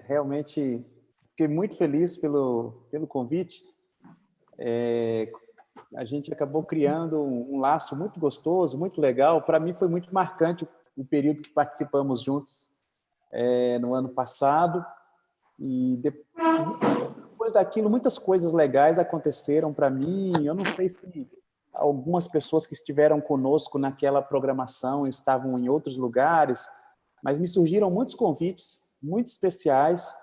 Realmente fiquei muito feliz pelo convite. A gente acabou criando um laço muito gostoso, muito legal. Para mim foi muito marcante o período que participamos juntos no ano passado. E depois daquilo, muitas coisas legais aconteceram para mim. Eu não sei se algumas pessoas que estiveram conosco naquela programação estavam em outros lugares, mas me surgiram muitos convites muito especiais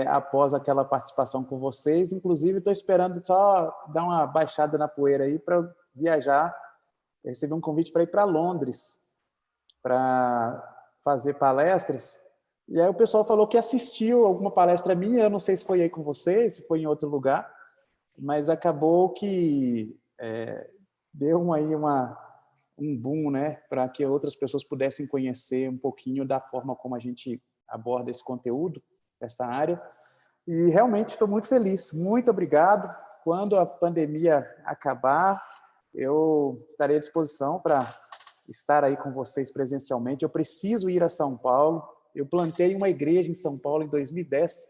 após aquela participação com vocês. Inclusive, estou esperando só dar uma baixada na poeira aí para viajar. Eu recebi um convite para ir para Londres, para fazer palestras. E aí o pessoal falou que assistiu alguma palestra minha, eu não sei se foi aí com vocês, se foi em outro lugar, mas acabou que deu aí um boom, né, para que outras pessoas pudessem conhecer um pouquinho da forma como a gente aborda esse conteúdo, essa área. E realmente estou muito feliz. Muito obrigado. Quando a pandemia acabar, eu estarei à disposição para estar aí com vocês presencialmente. Eu preciso ir a São Paulo. Eu plantei uma igreja em São Paulo em 2010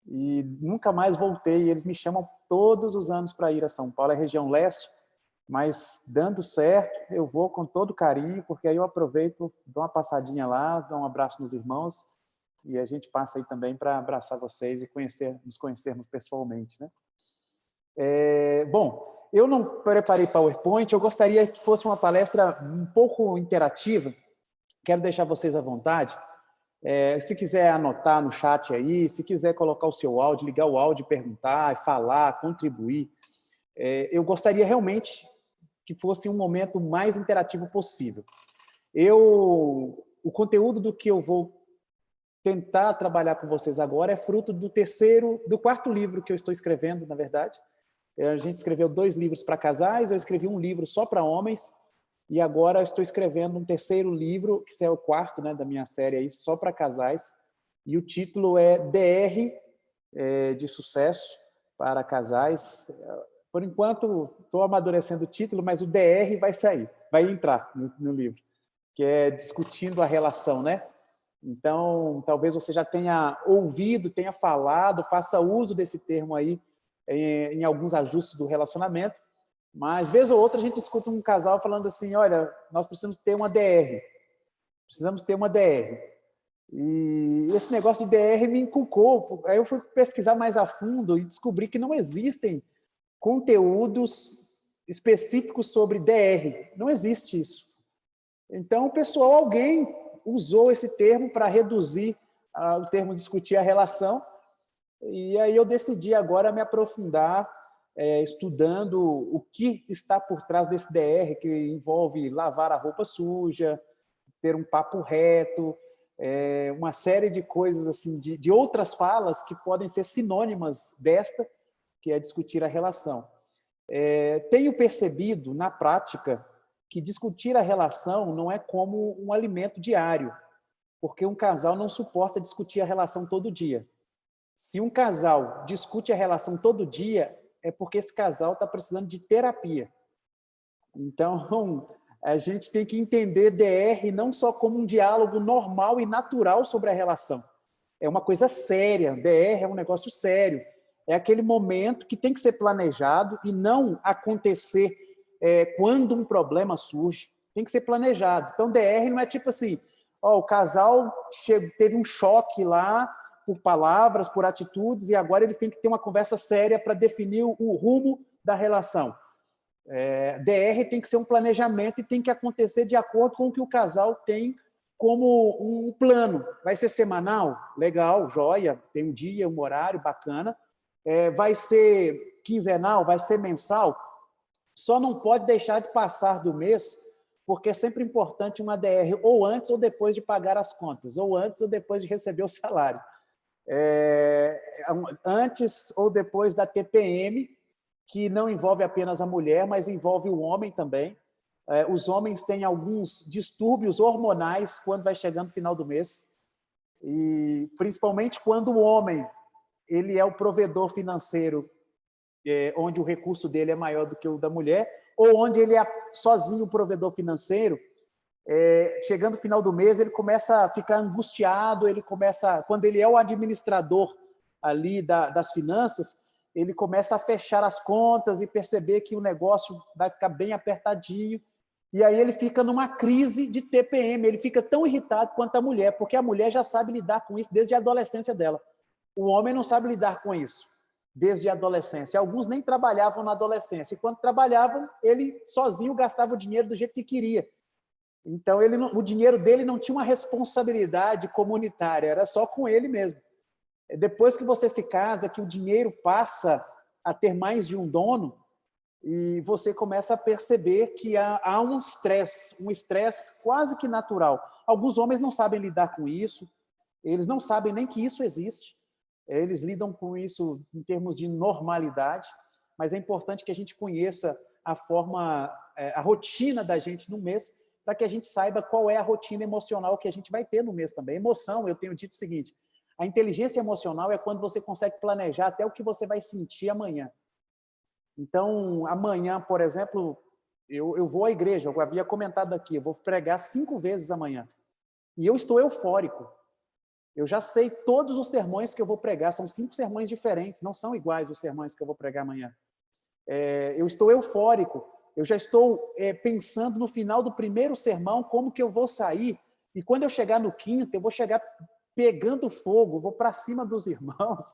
e nunca mais voltei. Eles me chamam todos os anos para ir a São Paulo, é região leste, mas dando certo, eu vou com todo carinho, porque aí eu aproveito, dou uma passadinha lá, dou um abraço nos irmãos e a gente passa aí também para abraçar vocês e nos conhecermos pessoalmente, né? Bom, eu não preparei PowerPoint, eu gostaria que fosse uma palestra um pouco interativa, quero deixar vocês à vontade. Se quiser anotar no chat aí, se quiser colocar o seu áudio, ligar o áudio, perguntar, falar, contribuir, eu gostaria realmente que fosse um momento mais interativo possível. O conteúdo do que eu vou tentar trabalhar com vocês agora é fruto do quarto livro que eu estou escrevendo, na verdade. A gente escreveu 2 livros para casais, eu escrevi um livro só para homens, e agora estou escrevendo um terceiro livro, que é o quarto, né, da minha série aí, só para casais, e o título é DR, de sucesso para casais. Por enquanto, estou amadurecendo o título, mas o DR vai sair, vai entrar no livro, que é discutindo a relação, né? Então, talvez você já tenha ouvido, tenha falado, faça uso desse termo aí em alguns ajustes do relacionamento, mas, vez ou outra, a gente escuta um casal falando assim, olha, nós precisamos ter uma DR. Precisamos ter uma DR. E esse negócio de DR me inculcou. Aí eu fui pesquisar mais a fundo e descobri que não existem conteúdos específicos sobre DR. Não existe isso. Então, pessoal, alguém usou esse termo para reduzir o termo discutir a relação. E aí eu decidi agora me aprofundar estudando o que está por trás desse DR, que envolve lavar a roupa suja, ter um papo reto, uma série de coisas assim, de outras falas que podem ser sinônimas desta, que é discutir a relação. Tenho percebido, na prática, que discutir a relação não é como um alimento diário, porque um casal não suporta discutir a relação todo dia. Se um casal discute a relação todo dia, é porque esse casal está precisando de terapia. Então, a gente tem que entender DR não só como um diálogo normal e natural sobre a relação. É uma coisa séria, DR é um negócio sério. É aquele momento que tem que ser planejado e não acontecer quando um problema surge. Tem que ser planejado. Então, DR não é tipo assim, o casal teve um choque lá, por palavras, por atitudes, e agora eles têm que ter uma conversa séria para definir o rumo da relação. DR tem que ser um planejamento e tem que acontecer de acordo com o que o casal tem como um plano. Vai ser semanal? Legal, joia, tem um dia, um horário, bacana. Vai ser quinzenal? Vai ser mensal? Só não pode deixar de passar do mês, porque é sempre importante uma DR ou antes ou depois de pagar as contas, ou antes ou depois de receber o salário. Antes ou depois da TPM, que não envolve apenas a mulher, mas envolve o homem também. Os homens têm alguns distúrbios hormonais quando vai chegando o final do mês, e principalmente quando o homem ele é o provedor financeiro, onde o recurso dele é maior do que o da mulher, ou onde ele é sozinho o provedor financeiro, chegando no final do mês, ele começa a ficar angustiado, quando ele é o administrador ali das finanças, ele começa a fechar as contas e perceber que o negócio vai ficar bem apertadinho, e aí ele fica numa crise de TPM, ele fica tão irritado quanto a mulher, porque a mulher já sabe lidar com isso desde a adolescência dela. O homem não sabe lidar com isso desde a adolescência. Alguns nem trabalhavam na adolescência, e quando trabalhavam, ele sozinho gastava o dinheiro do jeito que queria. Então, o dinheiro dele não tinha uma responsabilidade comunitária, era só com ele mesmo. Depois que você se casa, que o dinheiro passa a ter mais de um dono, e você começa a perceber que há um estresse quase que natural. Alguns homens não sabem lidar com isso, eles não sabem nem que isso existe, eles lidam com isso em termos de normalidade, mas é importante que a gente conheça a rotina da gente no mês, para que a gente saiba qual é a rotina emocional que a gente vai ter no mês também. Emoção, eu tenho dito o seguinte, a inteligência emocional é quando você consegue planejar até o que você vai sentir amanhã. Então, amanhã, por exemplo, eu vou à igreja, eu havia comentado aqui, eu vou pregar 5 vezes amanhã. E eu estou eufórico. Eu já sei todos os sermões que eu vou pregar, são 5 sermões diferentes, não são iguais os sermões que eu vou pregar amanhã. Eu estou eufórico, eu já estou pensando no final do primeiro sermão, como que eu vou sair, e quando eu chegar no 5º, eu vou chegar pegando fogo, vou para cima dos irmãos,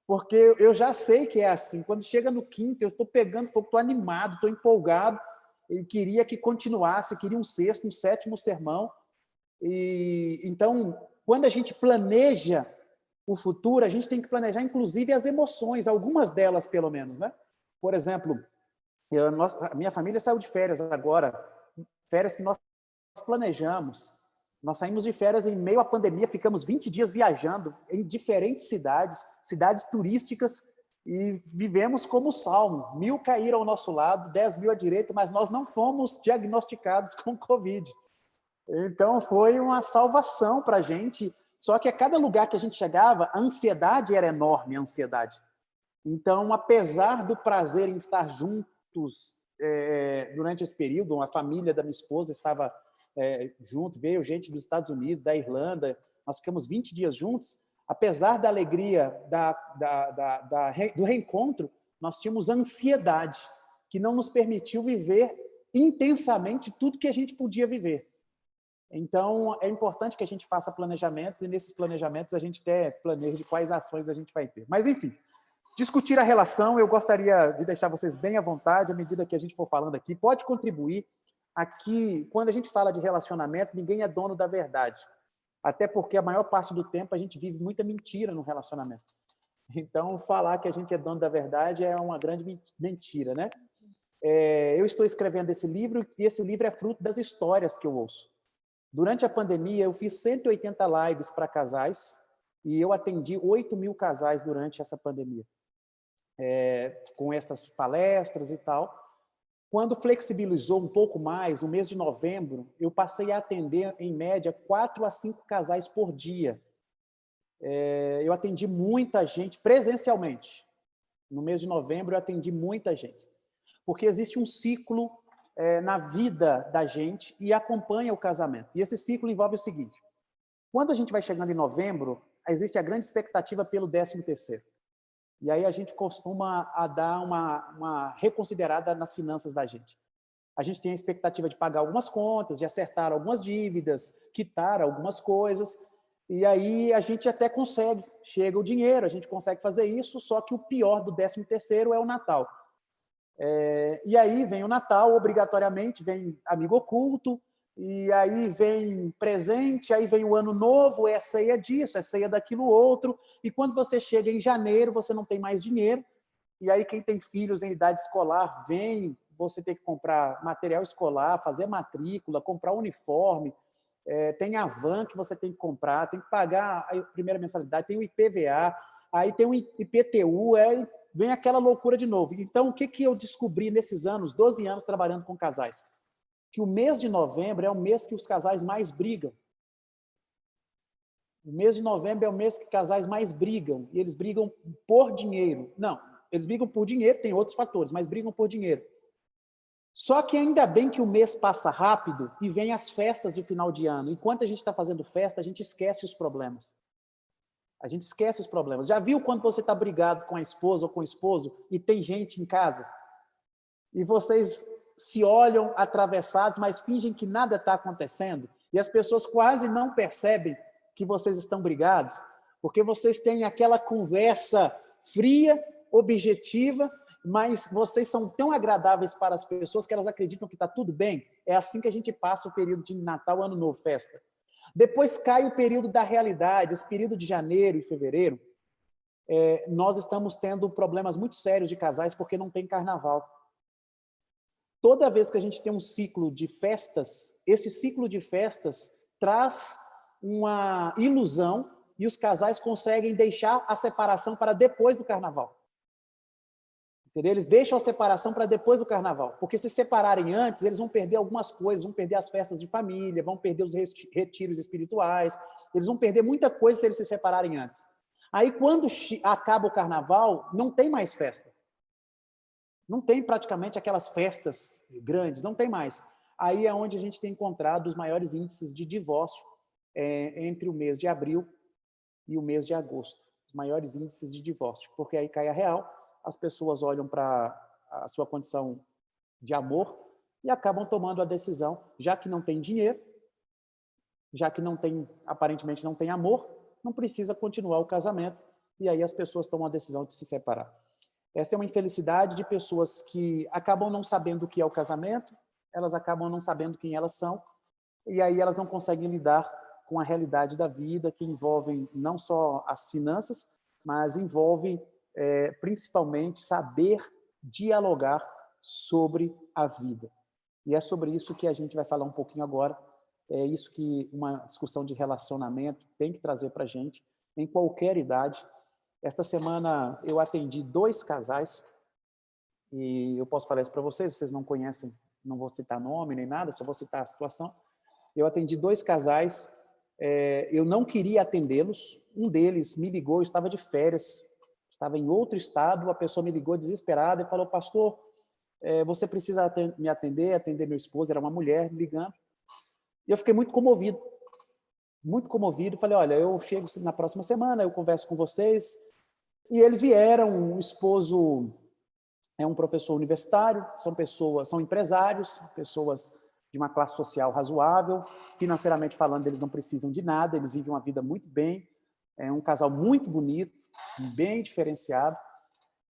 porque eu já sei que é assim. Quando chega no 5º, eu estou pegando fogo, estou animado, estou empolgado, eu queria que continuasse, queria um 6º, um 7º sermão. Então, quando a gente planeja o futuro, a gente tem que planejar, inclusive, as emoções, algumas delas, pelo menos, né? Por exemplo, a minha família saiu de férias agora, férias que nós planejamos. Nós saímos de férias em meio à pandemia, ficamos 20 dias viajando em diferentes cidades turísticas, e vivemos como o Salmo. 1000 caíram ao nosso lado, 10.000 à direita, mas nós não fomos diagnosticados com Covid. Então, foi uma salvação para a gente. Só que a cada lugar que a gente chegava, a ansiedade era enorme, a ansiedade. Então, apesar do prazer em estar juntos durante esse período, a família da minha esposa estava junto, veio gente dos Estados Unidos, da Irlanda, nós ficamos 20 dias juntos, apesar da alegria do reencontro, nós tínhamos ansiedade, que não nos permitiu viver intensamente tudo que a gente podia viver. Então, é importante que a gente faça planejamentos, e nesses planejamentos a gente até planeja de quais ações a gente vai ter. Mas, enfim, discutir a relação, eu gostaria de deixar vocês bem à vontade, à medida que a gente for falando aqui, pode contribuir. Aqui, quando a gente fala de relacionamento, ninguém é dono da verdade. Até porque a maior parte do tempo a gente vive muita mentira no relacionamento. Então, falar que a gente é dono da verdade é uma grande mentira, né? Eu estou escrevendo esse livro, e esse livro é fruto das histórias que eu ouço. Durante a pandemia, eu fiz 180 lives para casais, e eu atendi 8.000 casais durante essa pandemia, com essas palestras e tal. Quando flexibilizou um pouco mais, no mês de novembro, eu passei a atender, em média, 4 a 5 casais por dia. Eu atendi muita gente presencialmente. No mês de novembro, eu atendi muita gente. Porque existe um ciclo na vida da gente e acompanha o casamento. E esse ciclo envolve o seguinte: quando a gente vai chegando em novembro, existe a grande expectativa pelo 13º. E aí a gente costuma dar uma reconsiderada nas finanças da gente. A gente tem a expectativa de pagar algumas contas, de acertar algumas dívidas, quitar algumas coisas, e aí a gente até consegue, chega o dinheiro, a gente consegue fazer isso, só que o pior do 13º é o Natal. E aí vem o Natal, obrigatoriamente, vem amigo oculto, e aí vem presente, aí vem o Ano Novo, é ceia disso, é ceia daquilo outro, e quando você chega em janeiro, você não tem mais dinheiro, e aí quem tem filhos em idade escolar vem, você tem que comprar material escolar, fazer matrícula, comprar uniforme, tem a van que você tem que comprar, tem que pagar a primeira mensalidade, tem o IPVA, aí tem o IPTU, vem aquela loucura de novo. Então, o que eu descobri nesses anos, 12 anos trabalhando com casais? Que o mês de novembro é o mês que os casais mais brigam. O mês de novembro é o mês que casais mais brigam, e eles brigam por dinheiro. Não, eles brigam por dinheiro, tem outros fatores, mas brigam por dinheiro. Só que ainda bem que o mês passa rápido e vem as festas de final de ano. Enquanto a gente está fazendo festa, a gente esquece os problemas. A gente esquece os problemas. Já viu quando você está brigado com a esposa ou com o esposo e tem gente em casa? E vocês se olham atravessados, mas fingem que nada está acontecendo? E as pessoas quase não percebem que vocês estão brigados, porque vocês têm aquela conversa fria, objetiva, mas vocês são tão agradáveis para as pessoas que elas acreditam que está tudo bem. É assim que a gente passa o período de Natal, Ano Novo, festa. Depois cai o período da realidade, esse período de janeiro e fevereiro, nós estamos tendo problemas muito sérios de casais porque não tem carnaval. Toda vez que a gente tem um ciclo de festas, esse ciclo de festas traz uma ilusão e os casais conseguem deixar a separação para depois do carnaval. Entendeu? Eles deixam a separação para depois do carnaval, porque se separarem antes, eles vão perder algumas coisas, vão perder as festas de família, vão perder os retiros espirituais, eles vão perder muita coisa se eles se separarem antes. Aí, quando acaba o carnaval, não tem mais festa. Não tem praticamente aquelas festas grandes, não tem mais. Aí é onde a gente tem encontrado os maiores índices de divórcio entre o mês de abril e o mês de agosto. Os maiores índices de divórcio, porque aí cai a real, as pessoas olham para a sua condição de amor e acabam tomando a decisão, já que não tem dinheiro, já que não tem, aparentemente não tem amor, não precisa continuar o casamento, e aí as pessoas tomam a decisão de se separar. Essa é uma infelicidade de pessoas que acabam não sabendo o que é o casamento, elas acabam não sabendo quem elas são, e aí elas não conseguem lidar com a realidade da vida, que envolve não só as finanças, mas envolve principalmente saber dialogar sobre a vida. E é sobre isso que a gente vai falar um pouquinho agora. É isso que uma discussão de relacionamento tem que trazer para a gente, em qualquer idade. Esta semana eu atendi 2 casais, e eu posso falar isso para vocês não conhecem, não vou citar nome nem nada, só vou citar a situação. Eu atendi 2 casais, eu não queria atendê-los, um deles me ligou, eu estava de férias, estava em outro estado, a pessoa me ligou desesperada e falou: pastor, você precisa me atender meu esposo, era uma mulher me ligando. E eu fiquei muito comovido, falei: olha, eu chego na próxima semana, eu converso com vocês. E eles vieram, o esposo é um professor universitário, são empresários, pessoas de uma classe social razoável, financeiramente falando, eles não precisam de nada, eles vivem uma vida muito bem, é um casal muito bonito, bem diferenciado.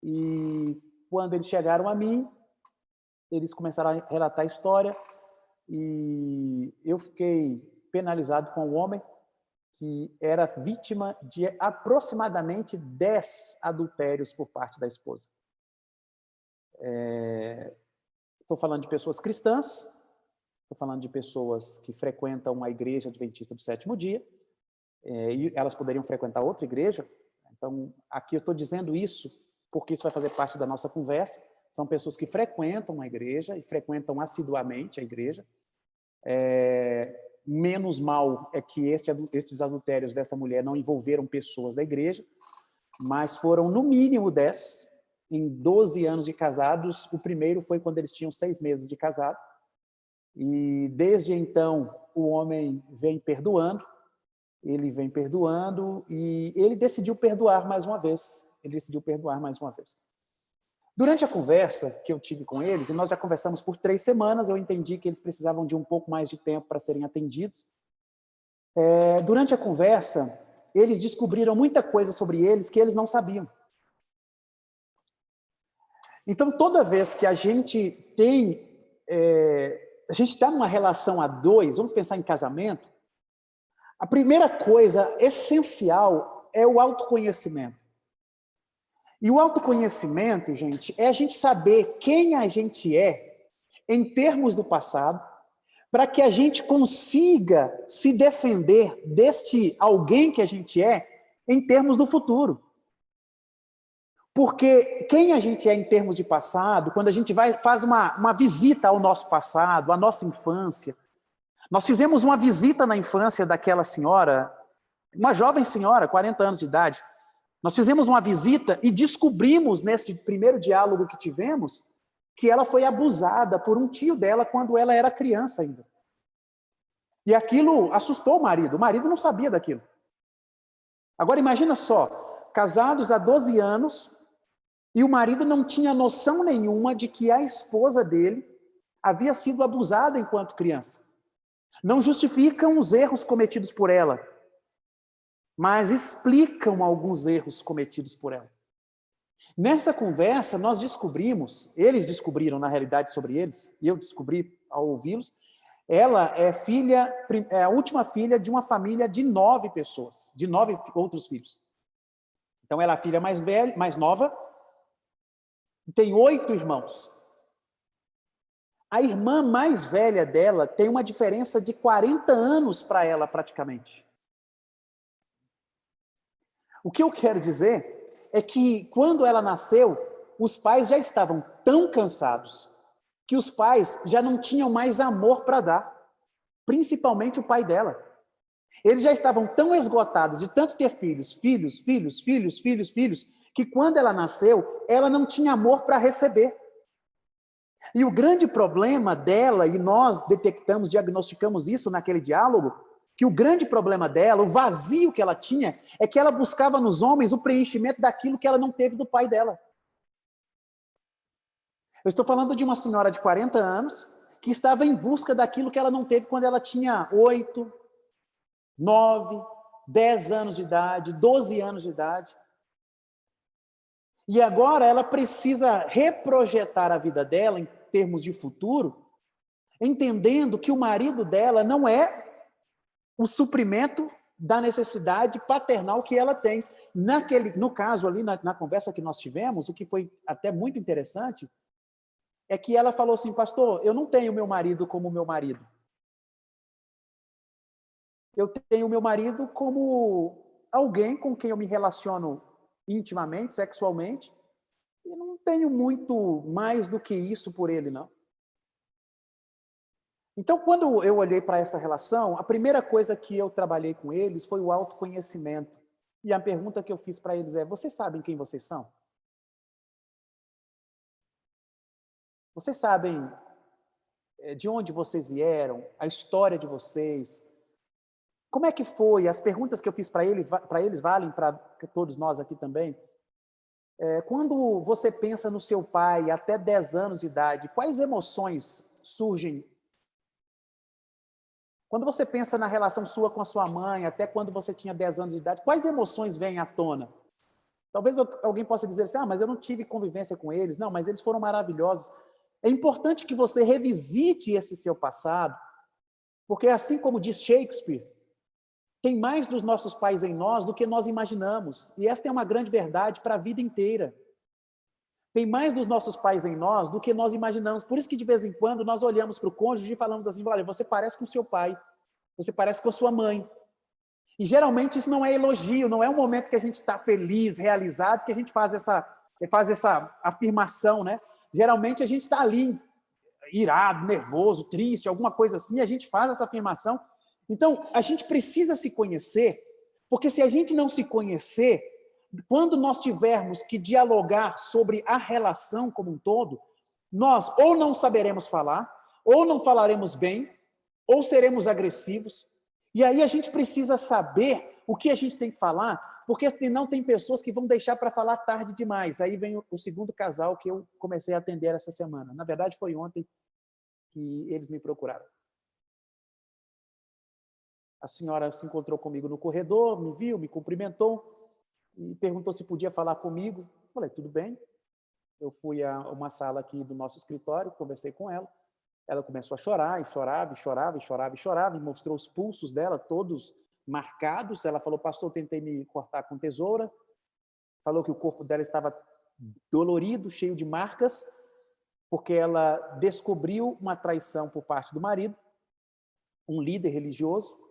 E quando eles chegaram a mim, eles começaram a relatar a história, e eu fiquei penalizado com o homem, que era vítima de aproximadamente 10 adultérios por parte da esposa. Estou falando de pessoas cristãs, estou falando de pessoas que frequentam a igreja adventista do 7º dia, e elas poderiam frequentar outra igreja. Então, aqui eu estou dizendo isso porque isso vai fazer parte da nossa conversa. São pessoas que frequentam a igreja e frequentam assiduamente a igreja. Menos mal é que estes adultérios dessa mulher não envolveram pessoas da igreja, mas foram no mínimo 10, em 12 anos de casados. O primeiro foi quando eles tinham 6 meses de casado, e desde então o homem vem perdoando, e ele decidiu perdoar mais uma vez, Durante a conversa que eu tive com eles, e nós já conversamos por 3 semanas, eu entendi que eles precisavam de um pouco mais de tempo para serem atendidos. Durante a conversa, eles descobriram muita coisa sobre eles que eles não sabiam. Então, toda vez que a gente está numa relação a 2, vamos pensar em casamento, a primeira coisa essencial é o autoconhecimento. E o autoconhecimento, gente, é a gente saber quem a gente é em termos do passado, para que a gente consiga se defender deste alguém que a gente é em termos do futuro. Porque quem a gente é em termos de passado, quando a gente faz uma visita ao nosso passado, à nossa infância, nós fizemos uma visita na infância daquela senhora, uma jovem senhora, 40 anos de idade. Nós fizemos uma visita e descobrimos, nesse primeiro diálogo que tivemos, que ela foi abusada por um tio dela quando ela era criança ainda. E aquilo assustou o marido não sabia daquilo. Agora imagina só, casados há 12 anos, e o marido não tinha noção nenhuma de que a esposa dele havia sido abusada enquanto criança. Não justificam os erros cometidos por ela, mas explicam alguns erros cometidos por ela. Nessa conversa, nós descobrimos, eles descobriram na realidade sobre eles, e eu descobri ao ouvi-los, ela é a última filha de uma família de 9 pessoas, de 9 outros filhos. Então ela é a filha mais velha, mais nova, tem 8 irmãos. A irmã mais velha dela tem uma diferença de 40 anos para ela, praticamente. O que eu quero dizer é que, quando ela nasceu, os pais já estavam tão cansados que os pais já não tinham mais amor para dar, principalmente o pai dela. Eles já estavam tão esgotados de tanto ter filhos, que quando ela nasceu, ela não tinha amor para receber. E o grande problema dela, e nós detectamos, diagnosticamos isso naquele diálogo, que o grande problema dela, o vazio que ela tinha, é que ela buscava nos homens o preenchimento daquilo que ela não teve do pai dela. Eu estou falando de uma senhora de 40 anos, que estava em busca daquilo que ela não teve quando ela tinha 8, 9, 10 anos de idade, 12 anos de idade. E agora ela precisa reprojetar a vida dela em termos de futuro, entendendo que o marido dela não é o suprimento da necessidade paternal que ela tem. No caso ali, na conversa que nós tivemos, o que foi até muito interessante, é que ela falou assim: pastor, eu não tenho meu marido como meu marido. Eu tenho meu marido como alguém com quem eu me relaciono intimamente, sexualmente, e não tenho muito mais do que isso por ele, não. Então, quando eu olhei para essa relação, a primeira coisa que eu trabalhei com eles foi o autoconhecimento. E a pergunta que eu fiz para eles é: vocês sabem quem vocês são? Vocês sabem de onde vocês vieram, a história de vocês? Como é que foi? As perguntas que eu fiz para eles valem para todos nós aqui também. Quando você pensa no seu pai até 10 anos de idade, quais emoções surgem? Quando você pensa na relação sua com a sua mãe, até quando você tinha 10 anos de idade, quais emoções vêm à tona? Talvez alguém possa dizer assim: mas eu não tive convivência com eles. Não, mas eles foram maravilhosos. É importante que você revisite esse seu passado, porque, assim como diz Shakespeare, tem mais dos nossos pais em nós do que nós imaginamos. E esta é uma grande verdade para a vida inteira. Tem mais dos nossos pais em nós do que nós imaginamos. Por isso que, de vez em quando, nós olhamos para o cônjuge e falamos assim: olha, você parece com o seu pai, você parece com a sua mãe. E, geralmente, isso não é elogio, não é um momento que a gente está feliz, realizado, que a gente faz essa afirmação, né? Geralmente, a gente está ali, irado, nervoso, triste, alguma coisa assim, e a gente faz essa afirmação. Então, a gente precisa se conhecer, porque se a gente não se conhecer, quando nós tivermos que dialogar sobre a relação como um todo, nós ou não saberemos falar, ou não falaremos bem, ou seremos agressivos. E aí a gente precisa saber o que a gente tem que falar, porque senão tem pessoas que vão deixar para falar tarde demais. Aí vem o segundo casal que eu comecei a atender essa semana. Na verdade, foi ontem que eles me procuraram. A senhora se encontrou comigo no corredor, me viu, me cumprimentou e perguntou se podia falar comigo. Falei: tudo bem. Eu fui a uma sala aqui do nosso escritório, conversei com ela. Ela começou a chorar, e chorava, e chorava, e chorava, e chorava, e mostrou os pulsos dela, todos marcados. Ela falou: pastor, eu tentei me cortar com tesoura. Falou que o corpo dela estava dolorido, cheio de marcas, porque ela descobriu uma traição por parte do marido, um líder religioso.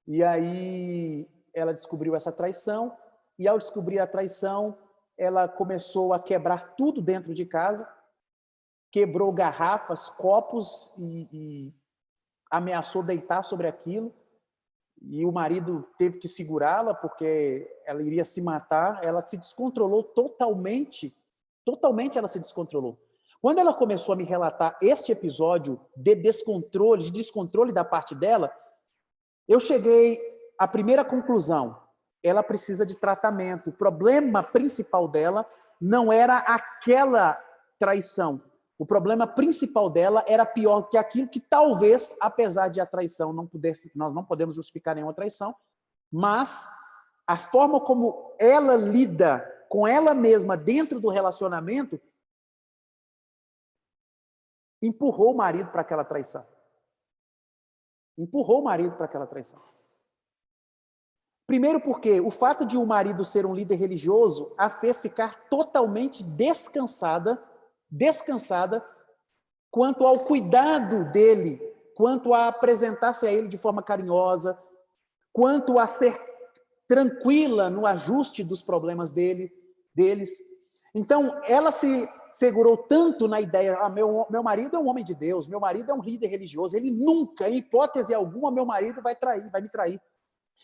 E aí ela descobriu essa traição, e ao descobrir a traição, ela começou a quebrar tudo dentro de casa, quebrou garrafas, copos e ameaçou deitar sobre aquilo. E o marido teve que segurá-la porque ela iria se matar. Ela se descontrolou totalmente ela se descontrolou. Quando ela começou a me relatar este episódio de descontrole da parte dela, eu cheguei à primeira conclusão. Ela precisa de tratamento. O problema principal dela não era aquela traição. O problema principal dela era pior que aquilo que talvez, apesar de a traição não pudesse, nós não podemos justificar nenhuma traição, mas a forma como ela lida com ela mesma dentro do relacionamento empurrou o marido para aquela traição. Empurrou o marido para aquela traição. Primeiro porque o fato de o marido ser um líder religioso a fez ficar totalmente descansada quanto ao cuidado dele, quanto a apresentar-se a ele de forma carinhosa, quanto a ser tranquila no ajuste dos problemas deles. Então, ela se segurou tanto na ideia, meu marido é um homem de Deus, meu marido é um líder religioso, ele nunca, em hipótese alguma, meu marido vai me trair.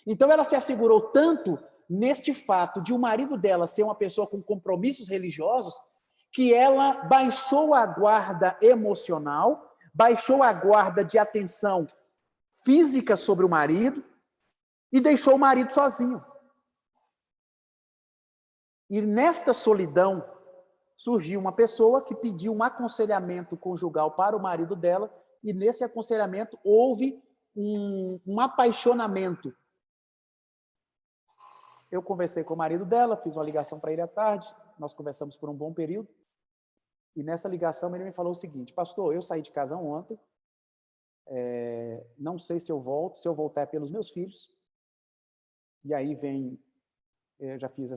Então, ela se assegurou tanto neste fato de o marido dela ser uma pessoa com compromissos religiosos, que ela baixou a guarda emocional, baixou a guarda de atenção física sobre o marido e deixou o marido sozinho. E nesta solidão surgiu uma pessoa que pediu um aconselhamento conjugal para o marido dela, e nesse aconselhamento houve um apaixonamento. Eu conversei com o marido dela, fiz uma ligação para ele à tarde, nós conversamos por um bom período, e nessa ligação ele me falou o seguinte: pastor, eu saí de casa ontem, não sei se eu volto, se eu voltar é pelos meus filhos, e aí vem, eu já fiz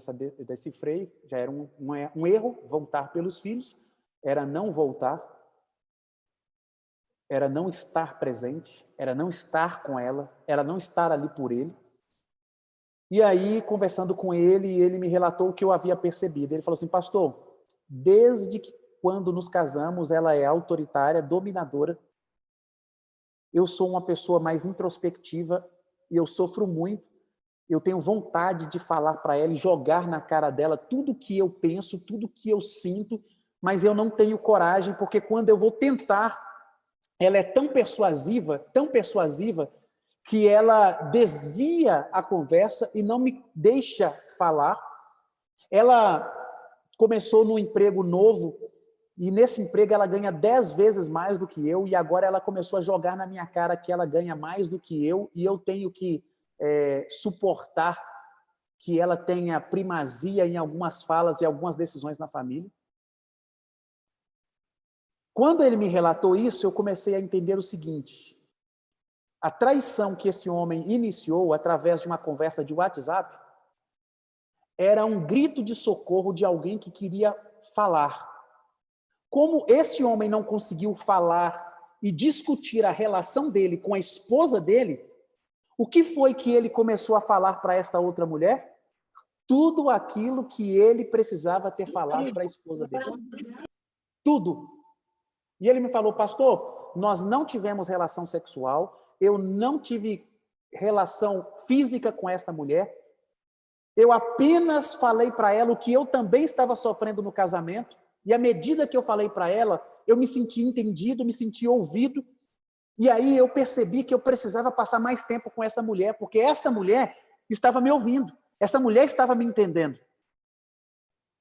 desse freio, já era um erro voltar pelos filhos, era não voltar, era não estar presente, era não estar com ela, era não estar ali por ele. E aí, conversando com ele, ele me relatou o que eu havia percebido. Ele falou assim: pastor, desde que quando nos casamos, ela é autoritária, dominadora. Eu sou uma pessoa mais introspectiva e eu sofro muito. Eu tenho vontade de falar para ela e jogar na cara dela tudo que eu penso, tudo que eu sinto, mas eu não tenho coragem, porque quando eu vou tentar, ela é tão persuasiva, que ela desvia a conversa e não me deixa falar. Ela começou num emprego novo e nesse emprego ela ganha 10 vezes mais do que eu, e agora ela começou a jogar na minha cara que ela ganha mais do que eu, e eu tenho que suportar que ela tenha primazia em algumas falas e algumas decisões na família. Quando ele me relatou isso, eu comecei a entender o seguinte: a traição que esse homem iniciou através de uma conversa de WhatsApp era um grito de socorro de alguém que queria falar. Como esse homem não conseguiu falar e discutir a relação dele com a esposa dele, o que foi que ele começou a falar para esta outra mulher? Tudo aquilo que ele precisava ter falado para a esposa dele. Tudo. E ele me falou: pastor, nós não tivemos relação sexual, eu não tive relação física com esta mulher, eu apenas falei para ela o que eu também estava sofrendo no casamento, e à medida que eu falei para ela, eu me senti entendido, me senti ouvido, e aí eu percebi que eu precisava passar mais tempo com essa mulher, porque esta mulher estava me ouvindo, essa mulher estava me entendendo.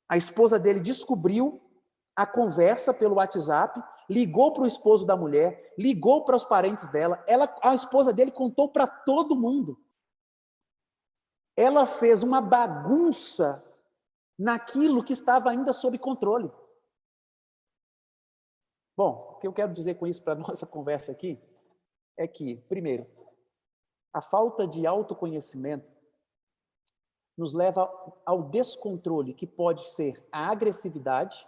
A esposa dele descobriu a conversa pelo WhatsApp, ligou para o esposo da mulher, ligou para os parentes dela, a esposa dele contou para todo mundo. Ela fez uma bagunça naquilo que estava ainda sob controle. Bom, o que eu quero dizer com isso para a nossa conversa aqui é que, primeiro, a falta de autoconhecimento nos leva ao descontrole, que pode ser a agressividade,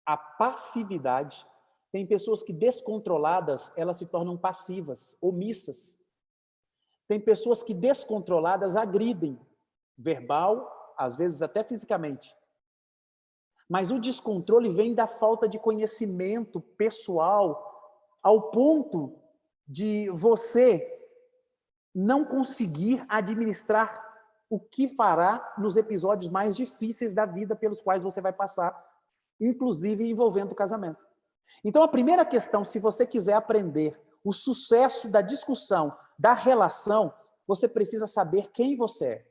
a passividade. Tem pessoas que, descontroladas, elas se tornam passivas, omissas. Tem pessoas que, descontroladas, agridem, verbal, às vezes até fisicamente. Mas o descontrole vem da falta de conhecimento pessoal, ao ponto de você não conseguir administrar o que fará nos episódios mais difíceis da vida pelos quais você vai passar, inclusive envolvendo o casamento. Então, a primeira questão, se você quiser aprender o sucesso da discussão, da relação, você precisa saber quem você é.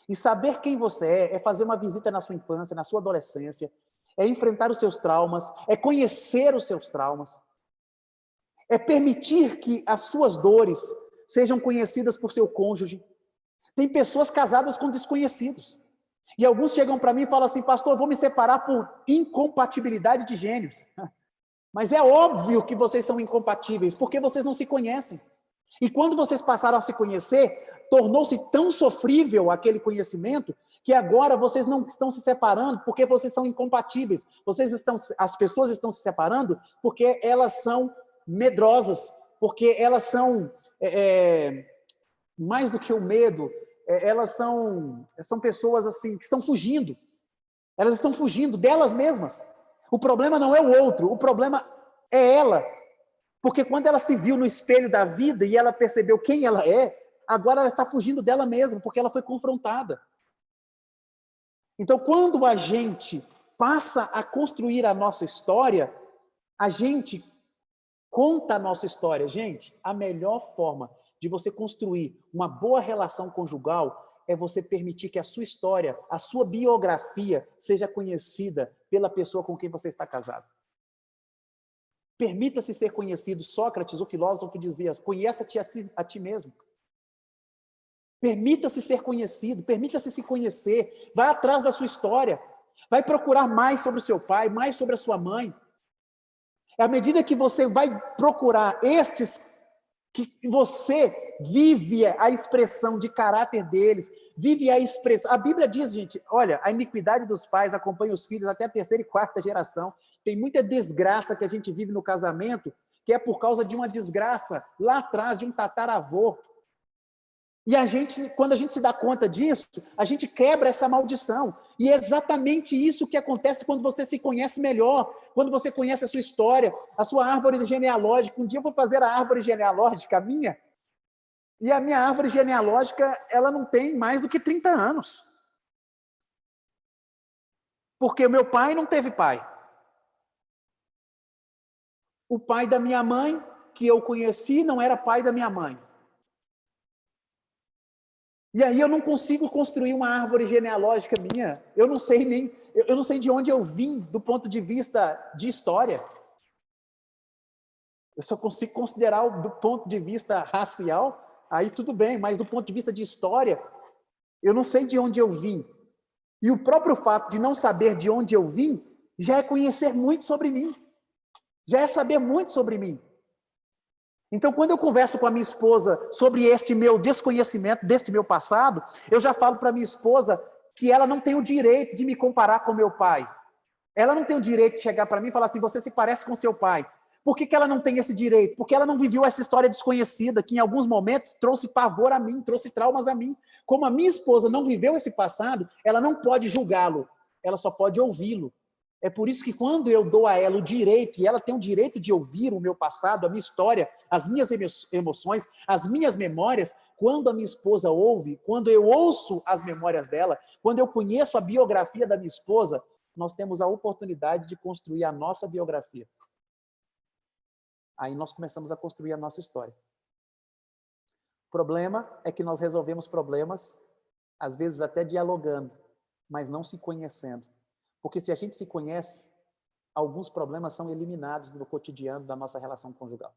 E saber quem você é fazer uma visita na sua infância, na sua adolescência, é enfrentar os seus traumas, é conhecer os seus traumas, é permitir que as suas dores sejam conhecidas por seu cônjuge. Tem pessoas casadas com desconhecidos. E alguns chegam para mim e falam assim, pastor, eu vou me separar por incompatibilidade de gênios. Mas é óbvio que vocês são incompatíveis, porque vocês não se conhecem. E quando vocês passaram a se conhecer, tornou-se tão sofrível aquele conhecimento, que agora vocês não estão se separando porque vocês são incompatíveis. As pessoas estão se separando porque elas são medrosas, porque elas são, mais do que o medo, elas são pessoas assim que estão fugindo. Elas estão fugindo delas mesmas. O problema não é o outro, o problema é ela. Porque quando ela se viu no espelho da vida e ela percebeu quem ela é, agora ela está fugindo dela mesma, porque ela foi confrontada. Então, quando a gente passa a construir a nossa história, a gente conta a nossa história. Gente, a melhor forma de você construir uma boa relação conjugal é você permitir que a sua história, a sua biografia seja conhecida pela pessoa com quem você está casado. Permita-se ser conhecido. Sócrates, o filósofo, dizia, conheça-te a ti mesmo. Permita-se ser conhecido, permita-se se conhecer. Vai atrás da sua história. Vai procurar mais sobre o seu pai, mais sobre a sua mãe. À medida que você vai procurar estes que você vive a expressão de caráter deles, vive a expressão. A Bíblia diz, gente, olha, a iniquidade dos pais acompanha os filhos até a terceira e quarta geração. Tem muita desgraça que a gente vive no casamento, que é por causa de uma desgraça lá atrás, de um tataravô. E a gente, quando a gente se dá conta disso, a gente quebra essa maldição. E é exatamente isso que acontece quando você se conhece melhor, quando você conhece a sua história, a sua árvore genealógica. Um dia eu vou fazer a árvore genealógica minha, e a minha árvore genealógica, ela não tem mais do que 30 anos. Porque o meu pai não teve pai. O pai da minha mãe, que eu conheci, não era pai da minha mãe. E aí eu não consigo construir uma árvore genealógica minha. Eu não sei de onde eu vim do ponto de vista de história. Eu só consigo considerar do ponto de vista racial, aí tudo bem, mas do ponto de vista de história, eu não sei de onde eu vim. E o próprio fato de não saber de onde eu vim, já é conhecer muito sobre mim. Já é saber muito sobre mim. Então, quando eu converso com a minha esposa sobre este meu desconhecimento, deste meu passado, eu já falo para minha esposa que ela não tem o direito de me comparar com meu pai. Ela não tem o direito de chegar para mim e falar assim, você se parece com seu pai. Por que ela não tem esse direito? Porque ela não viveu essa história desconhecida, que em alguns momentos trouxe pavor a mim, trouxe traumas a mim. Como a minha esposa não viveu esse passado, ela não pode julgá-lo, ela só pode ouvi-lo. É por isso que quando eu dou a ela o direito, e ela tem o direito de ouvir o meu passado, a minha história, as minhas emoções, as minhas memórias, quando a minha esposa ouve, quando eu ouço as memórias dela, quando eu conheço a biografia da minha esposa, nós temos a oportunidade de construir a nossa biografia. Aí nós começamos a construir a nossa história. O problema é que nós resolvemos problemas, às vezes até dialogando, mas não se conhecendo. Porque se a gente se conhece, alguns problemas são eliminados no cotidiano da nossa relação conjugal.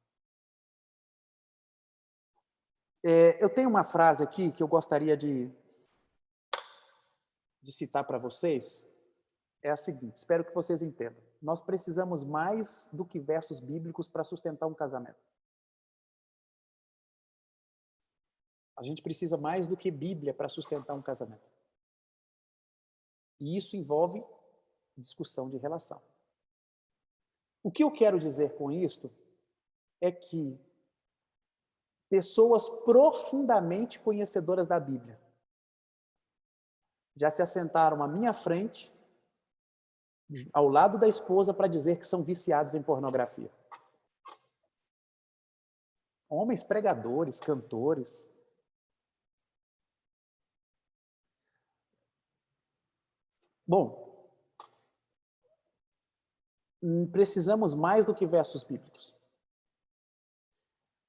Eu tenho uma frase aqui que eu gostaria de citar para vocês. É a seguinte, espero que vocês entendam. Nós precisamos mais do que versos bíblicos para sustentar um casamento. A gente precisa mais do que Bíblia para sustentar um casamento. E isso envolve discussão de relação. O que eu quero dizer com isto é que pessoas profundamente conhecedoras da Bíblia já se assentaram à minha frente, ao lado da esposa, para dizer que são viciados em pornografia. Homens pregadores, cantores. Bom, precisamos mais do que versos bíblicos.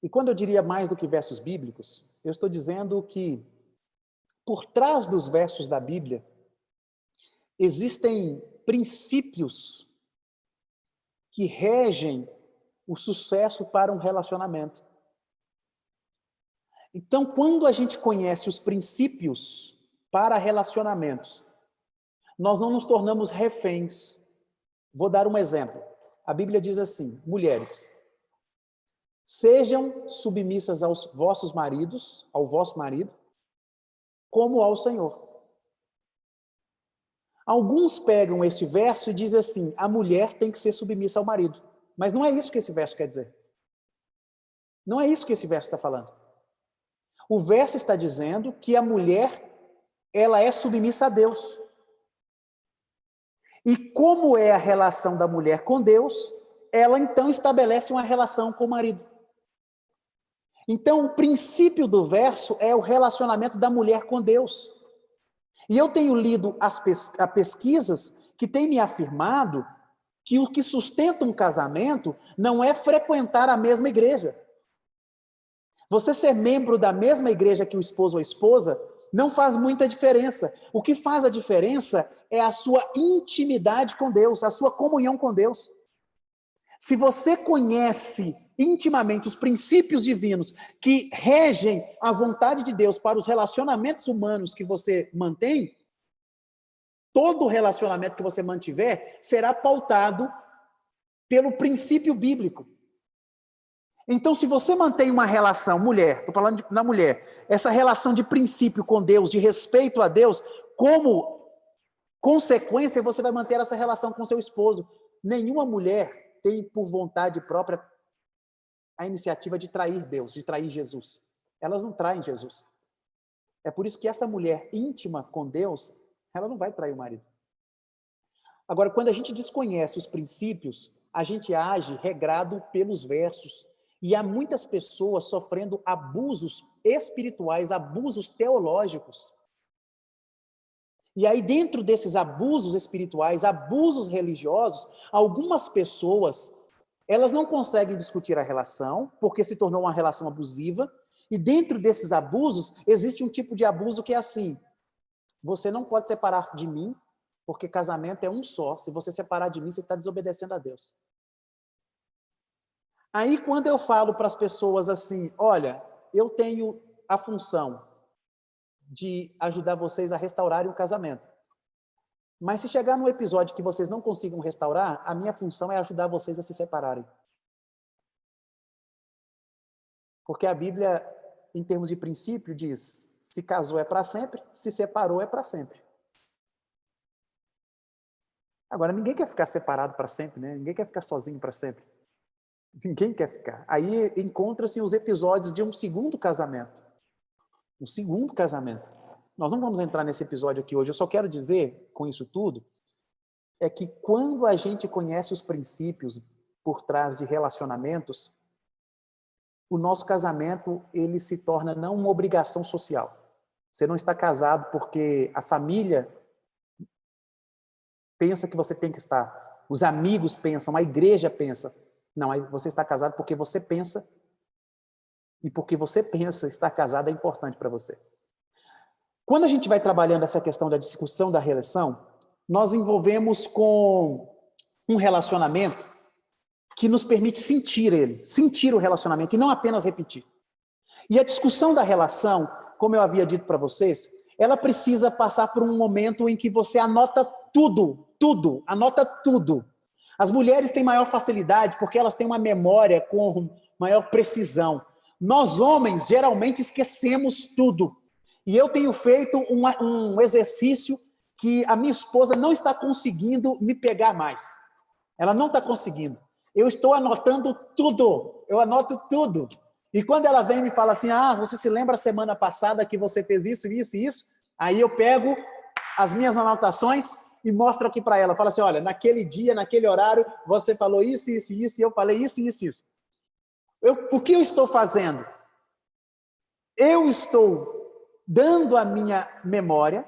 E quando eu diria mais do que versos bíblicos, eu estou dizendo que por trás dos versos da Bíblia existem princípios que regem o sucesso para um relacionamento. Então, quando a gente conhece os princípios para relacionamentos, nós não nos tornamos reféns. Vou dar um exemplo. A Bíblia diz assim: mulheres, sejam submissas aos vossos maridos, ao vosso marido, como ao Senhor. Alguns pegam esse verso e dizem assim: a mulher tem que ser submissa ao marido. Mas não é isso que esse verso quer dizer. Não é isso que esse verso está falando. O verso está dizendo que a mulher, ela é submissa a Deus. E como é a relação da mulher com Deus, ela então estabelece uma relação com o marido. Então, o princípio do verso é o relacionamento da mulher com Deus. E eu tenho lido as pesquisas que têm me afirmado que o que sustenta um casamento não é frequentar a mesma igreja. Você ser membro da mesma igreja que o esposo ou a esposa não faz muita diferença. O que faz a diferença é a sua intimidade com Deus, a sua comunhão com Deus. Se você conhece intimamente os princípios divinos que regem a vontade de Deus para os relacionamentos humanos que você mantém, todo relacionamento que você mantiver será pautado pelo princípio bíblico. Então, se você mantém uma relação, mulher, estou falando na mulher, essa relação de princípio com Deus, de respeito a Deus, como consequência, você vai manter essa relação com seu esposo. Nenhuma mulher tem por vontade própria a iniciativa de trair Deus, de trair Jesus. Elas não traem Jesus. É por isso que essa mulher íntima com Deus, ela não vai trair o marido. Agora, quando a gente desconhece os princípios, a gente age regrado pelos versos. E há muitas pessoas sofrendo abusos espirituais, abusos teológicos. E aí, dentro desses abusos espirituais, abusos religiosos, algumas pessoas, elas não conseguem discutir a relação, porque se tornou uma relação abusiva, e dentro desses abusos, existe um tipo de abuso que é assim: você não pode separar de mim, porque casamento é um só. Se você separar de mim, você está desobedecendo a Deus. Aí, quando eu falo para as pessoas assim: olha, eu tenho a função de ajudar vocês a restaurarem o casamento. Mas se chegar num episódio que vocês não consigam restaurar, a minha função é ajudar vocês a se separarem. Porque a Bíblia, em termos de princípio, diz: se casou é para sempre, se separou é para sempre. Agora, ninguém quer ficar separado para sempre, né? Ninguém quer ficar sozinho para sempre. Ninguém quer ficar. Aí encontram-se os episódios de um segundo casamento. Um segundo casamento. Nós não vamos entrar nesse episódio aqui hoje. Eu só quero dizer, com isso tudo, é que quando a gente conhece os princípios por trás de relacionamentos, o nosso casamento, ele se torna não uma obrigação social. Você não está casado porque a família pensa que você tem que estar. Os amigos pensam, a igreja pensa. Não, você está casado porque você pensa, e porque você pensa estar casado é importante para você. Quando a gente vai trabalhando essa questão da discussão da relação, nós envolvemos com um relacionamento que nos permite sentir ele, sentir o relacionamento e não apenas repetir. E a discussão da relação, como eu havia dito para vocês, ela precisa passar por um momento em que você anota tudo, anota tudo. As mulheres têm maior facilidade porque elas têm uma memória com maior precisão. Nós, homens, geralmente esquecemos tudo. E eu tenho feito um exercício que a minha esposa não está conseguindo me pegar mais. Ela não está conseguindo. Eu estou anotando tudo. Eu anoto tudo. E quando ela vem e me fala assim: você se lembra a semana passada que você fez isso, isso e isso? Aí eu pego as minhas anotações e mostro aqui para ela. Fala assim: olha, naquele dia, naquele horário, você falou isso, isso e isso, e eu falei isso, isso e isso. O que eu estou fazendo? Eu estou dando à minha memória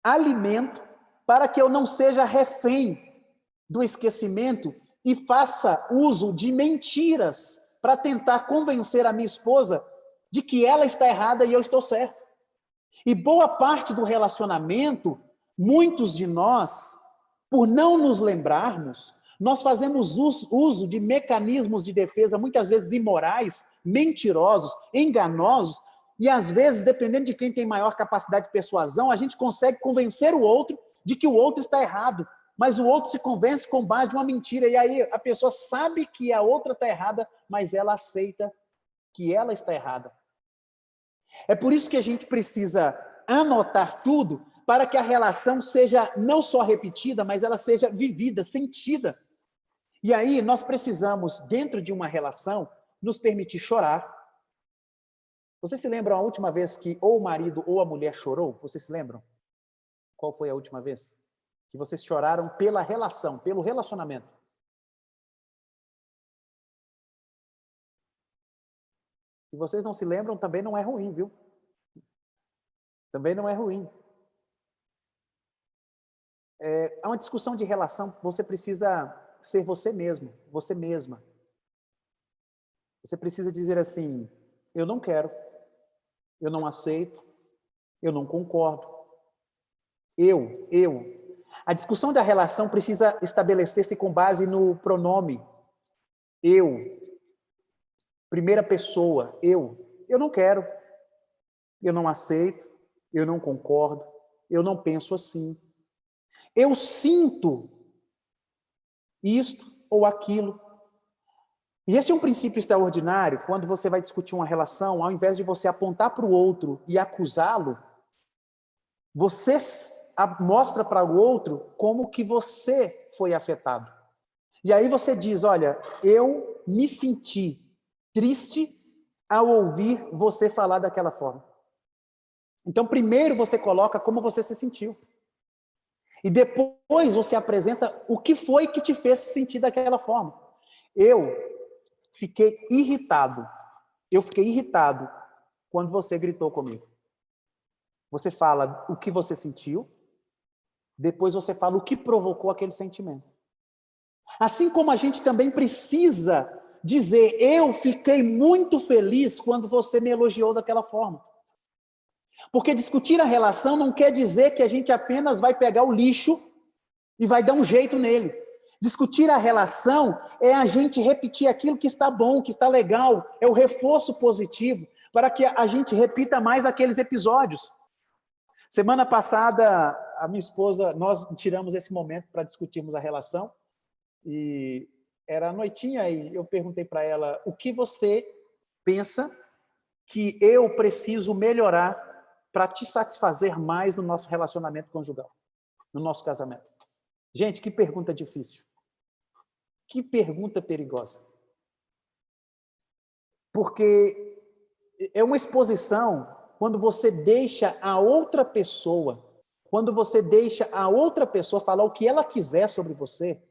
alimento para que eu não seja refém do esquecimento e faça uso de mentiras para tentar convencer a minha esposa de que ela está errada e eu estou certo. E boa parte do relacionamento, muitos de nós, por não nos lembrarmos, nós fazemos uso de mecanismos de defesa, muitas vezes imorais, mentirosos, enganosos, e às vezes, dependendo de quem tem maior capacidade de persuasão, a gente consegue convencer o outro de que o outro está errado, mas o outro se convence com base de uma mentira, e aí a pessoa sabe que a outra está errada, mas ela aceita que ela está errada. É por isso que a gente precisa anotar tudo para que a relação seja não só repetida, mas ela seja vivida, sentida. E aí nós precisamos, dentro de uma relação, nos permitir chorar. Vocês se lembram a última vez que ou o marido ou a mulher chorou? Vocês se lembram? Qual foi a última vez? Que vocês choraram pela relação, pelo relacionamento. Se vocês não se lembram, também não é ruim, viu? Também não é ruim. É uma discussão de relação, você precisa ser você mesmo, você mesma. Você precisa dizer assim, eu não quero, eu não aceito, eu não concordo. Eu. A discussão da relação precisa estabelecer-se com base no pronome. Eu. Primeira pessoa, eu. Eu não quero, eu não aceito, eu não concordo, eu não penso assim. Eu sinto isto ou aquilo. E esse é um princípio extraordinário, quando você vai discutir uma relação, ao invés de você apontar para o outro e acusá-lo, você mostra para o outro como que você foi afetado. E aí você diz, olha, eu me senti triste ao ouvir você falar daquela forma. Então, primeiro você coloca como você se sentiu. E depois você apresenta o que foi que te fez sentir daquela forma. Eu fiquei irritado. Eu fiquei irritado quando você gritou comigo. Você fala o que você sentiu, depois você fala o que provocou aquele sentimento. Assim como a gente também precisa dizer, eu fiquei muito feliz quando você me elogiou daquela forma. Porque discutir a relação não quer dizer que a gente apenas vai pegar o lixo e vai dar um jeito nele. Discutir a relação é a gente repetir aquilo que está bom, que está legal, é o reforço positivo, para que a gente repita mais aqueles episódios. Semana passada, a minha esposa, nós tiramos esse momento para discutirmos a relação, e era noitinha e eu perguntei para ela, o que você pensa que eu preciso melhorar para te satisfazer mais no nosso relacionamento conjugal, no nosso casamento? Gente, que pergunta difícil. Que pergunta perigosa. Porque é uma exposição quando você deixa a outra pessoa, falar o que ela quiser sobre você,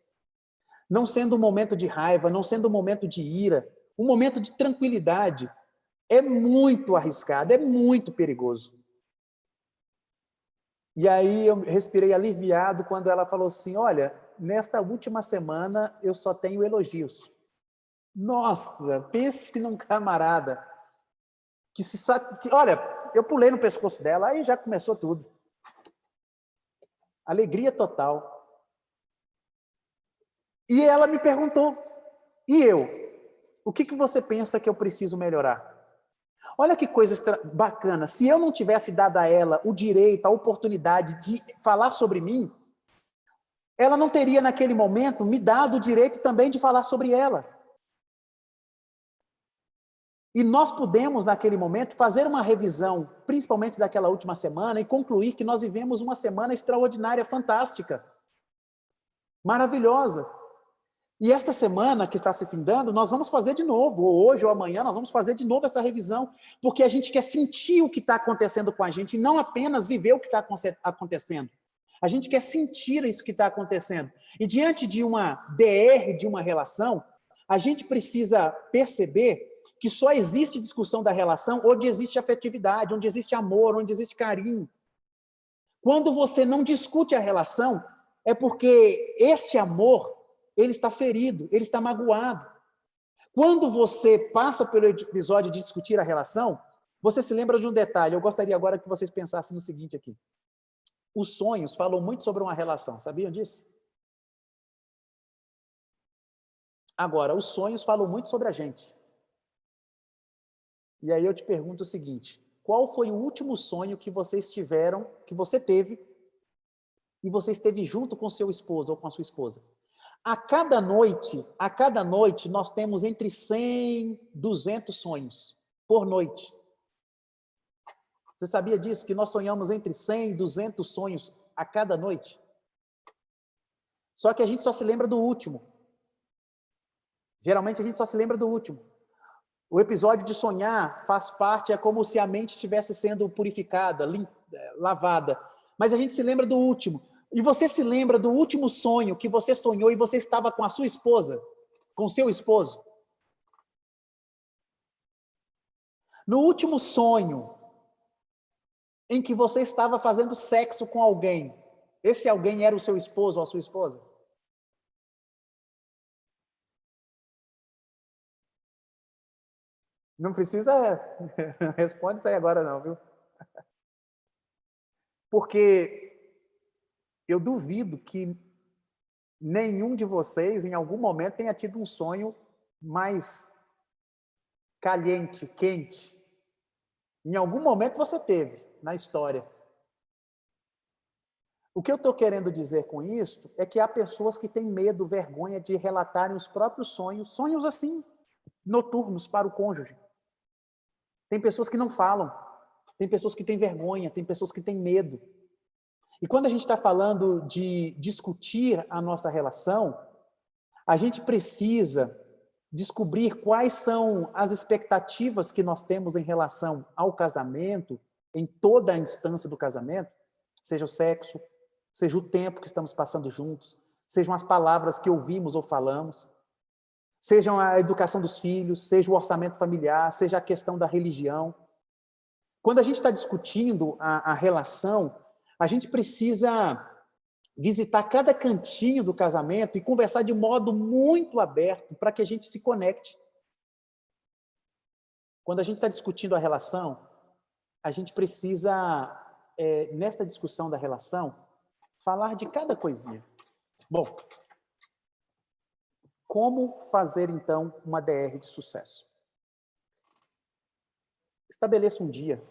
não sendo um momento de raiva, não sendo um momento de ira, um momento de tranquilidade, é muito arriscado, é muito perigoso. E aí eu respirei aliviado quando ela falou assim, olha, nesta última semana eu só tenho elogios. Nossa, pense num camarada que se sabe, olha, eu pulei no pescoço dela, aí já começou tudo. Alegria total. E ela me perguntou, e eu? O que você pensa que eu preciso melhorar? Olha que coisa bacana, se eu não tivesse dado a ela o direito, a oportunidade de falar sobre mim, ela não teria naquele momento me dado o direito também de falar sobre ela. E nós pudemos, naquele momento, fazer uma revisão, principalmente daquela última semana, e concluir que nós vivemos uma semana extraordinária, fantástica, maravilhosa. E esta semana que está se findando, nós vamos fazer de novo, ou hoje ou amanhã, nós vamos fazer de novo essa revisão, porque a gente quer sentir o que está acontecendo com a gente, e não apenas viver o que está acontecendo. A gente quer sentir isso que está acontecendo. E diante de uma DR, de uma relação, a gente precisa perceber que só existe discussão da relação onde existe afetividade, onde existe amor, onde existe carinho. Quando você não discute a relação, é porque este amor, ele está ferido, ele está magoado. Quando você passa pelo episódio de discutir a relação, você se lembra de um detalhe. Eu gostaria agora que vocês pensassem no seguinte aqui. Os sonhos falam muito sobre uma relação, sabiam disso? Agora, os sonhos falam muito sobre a gente. E aí eu te pergunto o seguinte, qual foi o último sonho que vocês tiveram, que você teve, e você esteve junto com seu esposo ou com a sua esposa? A cada noite, nós temos entre 100 e 200 sonhos por noite. Você sabia disso? Que nós sonhamos entre 100 e 200 sonhos a cada noite? Só que a gente só se lembra do último. Geralmente a gente só se lembra do último. O episódio de sonhar faz parte, é como se a mente estivesse sendo purificada, lavada. Mas a gente se lembra do último. E você se lembra do último sonho que você sonhou e você estava com a sua esposa, com o seu esposo? No último sonho em que você estava fazendo sexo com alguém, esse alguém era o seu esposo ou a sua esposa? Não precisa responde isso aí agora não, viu? Porque eu duvido que nenhum de vocês, em algum momento, tenha tido um sonho mais caliente, quente. Em algum momento você teve na história. O que eu estou querendo dizer com isso é que há pessoas que têm medo, vergonha de relatarem os próprios sonhos, sonhos assim, noturnos para o cônjuge. Tem pessoas que não falam, tem pessoas que têm vergonha, tem pessoas que têm medo. E quando a gente está falando de discutir a nossa relação, a gente precisa descobrir quais são as expectativas que nós temos em relação ao casamento, em toda a instância do casamento, seja o sexo, seja o tempo que estamos passando juntos, sejam as palavras que ouvimos ou falamos, sejam a educação dos filhos, seja o orçamento familiar, seja a questão da religião. Quando a gente está discutindo a relação, a gente precisa visitar cada cantinho do casamento e conversar de modo muito aberto para que a gente se conecte. Quando a gente está discutindo a relação, a gente precisa, nesta discussão da relação, falar de cada coisinha. Bom, como fazer, então, uma DR de sucesso? Estabeleça um dia,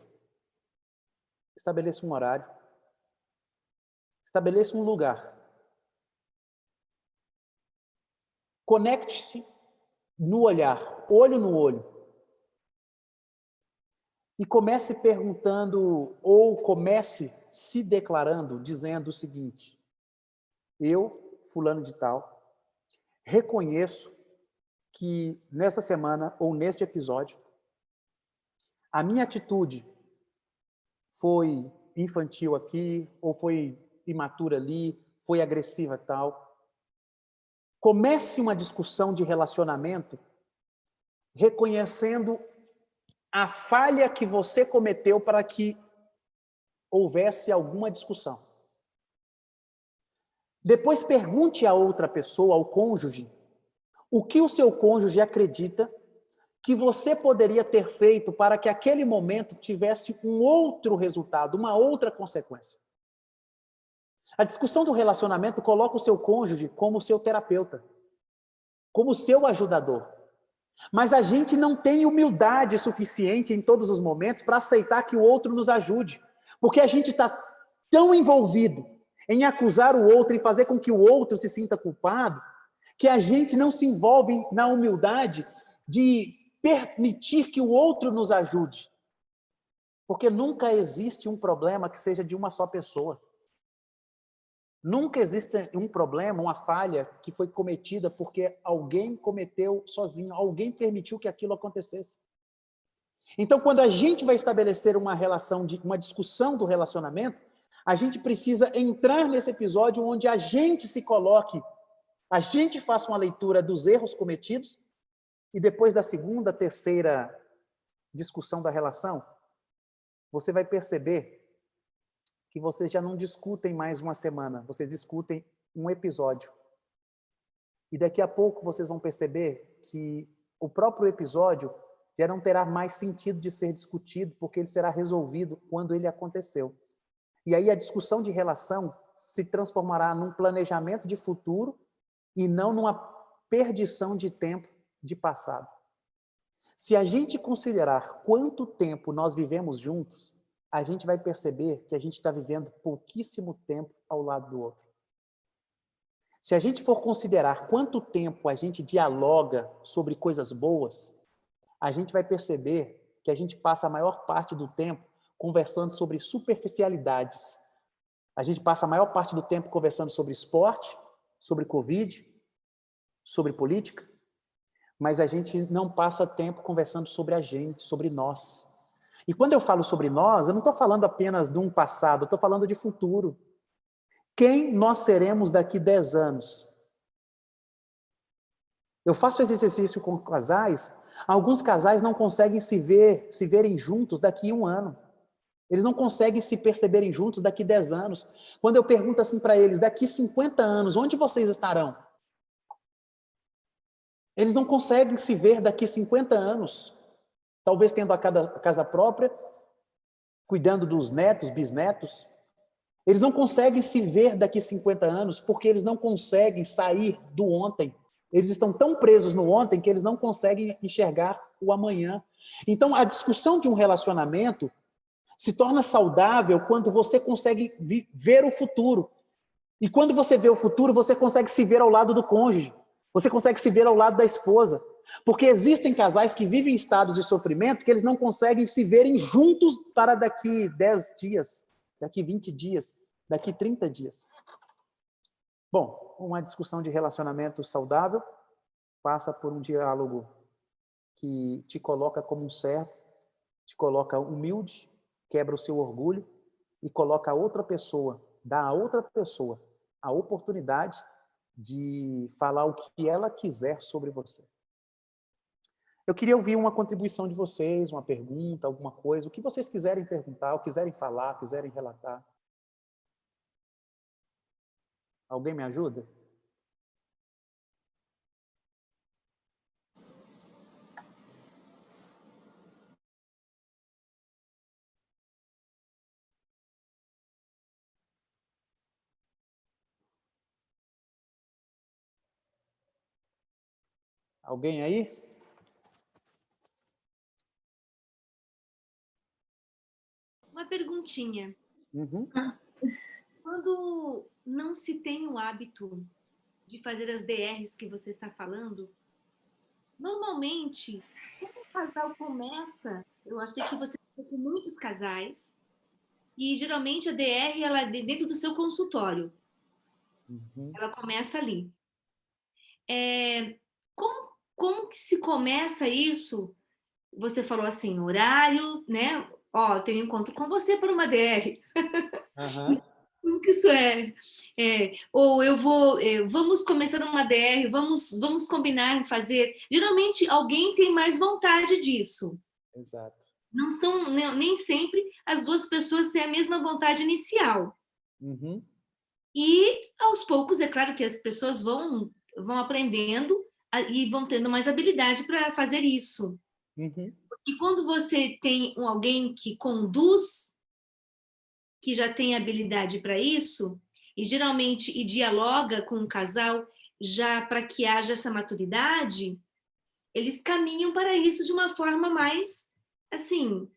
estabeleça um horário, estabeleça um lugar. Conecte-se no olhar, olho no olho. E comece perguntando, ou comece se declarando, dizendo o seguinte: eu, fulano de tal, reconheço que nessa semana, ou neste episódio, a minha atitude foi infantil aqui, ou foi imatura ali, foi agressiva tal. Comece uma discussão de relacionamento reconhecendo a falha que você cometeu para que houvesse alguma discussão. Depois pergunte a outra pessoa, ao cônjuge, o que o seu cônjuge acredita que você poderia ter feito para que aquele momento tivesse um outro resultado, uma outra consequência. A discussão do relacionamento coloca o seu cônjuge como seu terapeuta, como seu ajudador. Mas a gente não tem humildade suficiente em todos os momentos para aceitar que o outro nos ajude. Porque a gente está tão envolvido em acusar o outro e fazer com que o outro se sinta culpado, que a gente não se envolve na humildade de permitir que o outro nos ajude. Porque nunca existe um problema que seja de uma só pessoa. Nunca existe um problema, uma falha que foi cometida porque alguém cometeu sozinho, alguém permitiu que aquilo acontecesse. Então, quando a gente vai estabelecer uma relação, uma discussão do relacionamento, a gente precisa entrar nesse episódio onde a gente se coloque, a gente faça uma leitura dos erros cometidos e depois da segunda, terceira discussão da relação, você vai perceber que vocês já não discutem mais uma semana, vocês discutem um episódio. E daqui a pouco vocês vão perceber que o próprio episódio já não terá mais sentido de ser discutido, porque ele será resolvido quando ele aconteceu. E aí a discussão de relação se transformará num planejamento de futuro e não numa perdição de tempo de passado. Se a gente considerar quanto tempo nós vivemos juntos, a gente vai perceber que a gente está vivendo pouquíssimo tempo ao lado do outro. Se a gente for considerar quanto tempo a gente dialoga sobre coisas boas, a gente vai perceber que a gente passa a maior parte do tempo conversando sobre superficialidades. A gente passa a maior parte do tempo conversando sobre esporte, sobre Covid, sobre política, mas a gente não passa tempo conversando sobre a gente, sobre nós. E quando eu falo sobre nós, eu não estou falando apenas de um passado, eu estou falando de futuro. Quem nós seremos daqui 10 anos? Eu faço esse exercício com casais. Alguns casais não conseguem se verem juntos daqui a 1 ano. Eles não conseguem se perceberem juntos daqui a 10 anos. Quando eu pergunto assim para eles, daqui 50 anos, onde vocês estarão? Eles não conseguem se ver daqui 50 anos. Talvez tendo a casa própria, cuidando dos netos, bisnetos. Eles não conseguem se ver daqui 50 anos porque eles não conseguem sair do ontem. Eles estão tão presos no ontem que eles não conseguem enxergar o amanhã. Então, a discussão de um relacionamento se torna saudável quando você consegue ver o futuro. E quando você vê o futuro, você consegue se ver ao lado do cônjuge. Você consegue se ver ao lado da esposa. Porque existem casais que vivem em estados de sofrimento que eles não conseguem se verem juntos para daqui 10 dias, daqui 20 dias, daqui 30 dias. Bom, uma discussão de relacionamento saudável passa por um diálogo que te coloca como um servo, te coloca humilde, quebra o seu orgulho e coloca a outra pessoa, dá a outra pessoa a oportunidade de falar o que ela quiser sobre você. Eu queria ouvir uma contribuição de vocês, uma pergunta, alguma coisa, o que vocês quiserem perguntar, ou quiserem falar, quiserem relatar. Alguém me ajuda? Alguém aí? Uma perguntinha. Uhum. Quando não se tem o hábito de fazer as DRs que você está falando, normalmente, quando o casal começa, eu achei que você tem com muitos casais, e geralmente a DR ela é dentro do seu consultório. Uhum. Ela começa ali. Como que se começa isso? Você falou assim, horário, né? Ó, eu tenho encontro com você para uma DR. Uhum. Como que isso é? Ou eu vou, vamos começar uma DR, vamos combinar em fazer. Geralmente alguém tem mais vontade disso. Exato. Não são nem sempre as duas pessoas têm a mesma vontade inicial. Uhum. E aos poucos, é claro que as pessoas vão aprendendo e vão tendo mais habilidade para fazer isso. Uhum. Porque quando você tem alguém que conduz, que já tem habilidade para isso, e geralmente dialoga com o casal já para que haja essa maturidade, eles caminham para isso de uma forma mais, assim,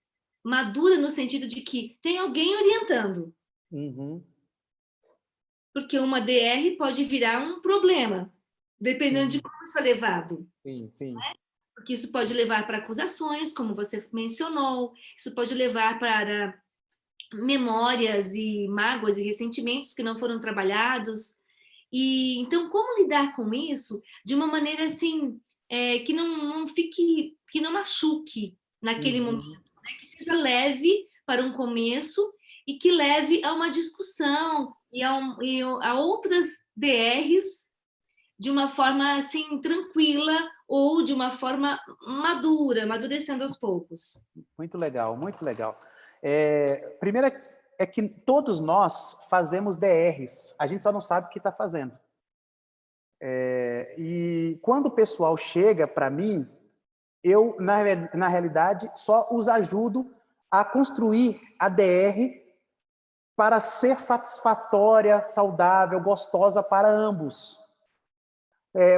madura no sentido de que tem alguém orientando. Uhum. Porque uma DR pode virar um problema, dependendo de Sim, como isso é levado. sim, sim. Porque isso pode levar para acusações, como você mencionou, isso pode levar para memórias e mágoas e ressentimentos que não foram trabalhados. E então, como lidar com isso de uma maneira assim, que não fique, que não machuque naquele momento, Uhum. né? Que seja leve para um começo e que leve a uma discussão e a outras DRs de uma forma assim tranquila ou de uma forma madura, amadurecendo aos poucos. Muito legal, muito legal. Primeira é que todos nós fazemos DRs, a gente só não sabe o que está fazendo. E quando o pessoal chega para mim, eu, na realidade, só os ajudo a construir a DR para ser satisfatória, saudável, gostosa para ambos.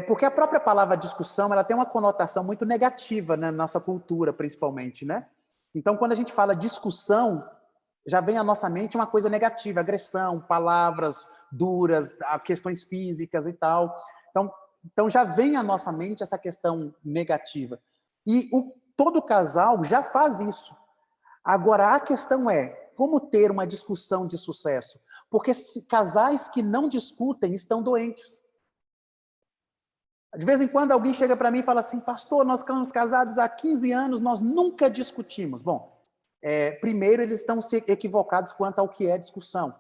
Porque a própria palavra discussão, ela tem uma conotação muito negativa, né, na nossa cultura, principalmente, né? Então, quando a gente fala discussão, já vem à nossa mente uma coisa negativa, agressão, palavras duras, questões físicas e tal. Então já vem à nossa mente essa questão negativa. E todo casal já faz isso. Agora, a questão é, como ter uma discussão de sucesso? Porque casais que não discutem estão doentes. De vez em quando alguém chega para mim e fala assim, pastor, nós estamos casados há 15 anos, nós nunca discutimos. Bom, primeiro eles estão equivocados quanto ao que é discussão.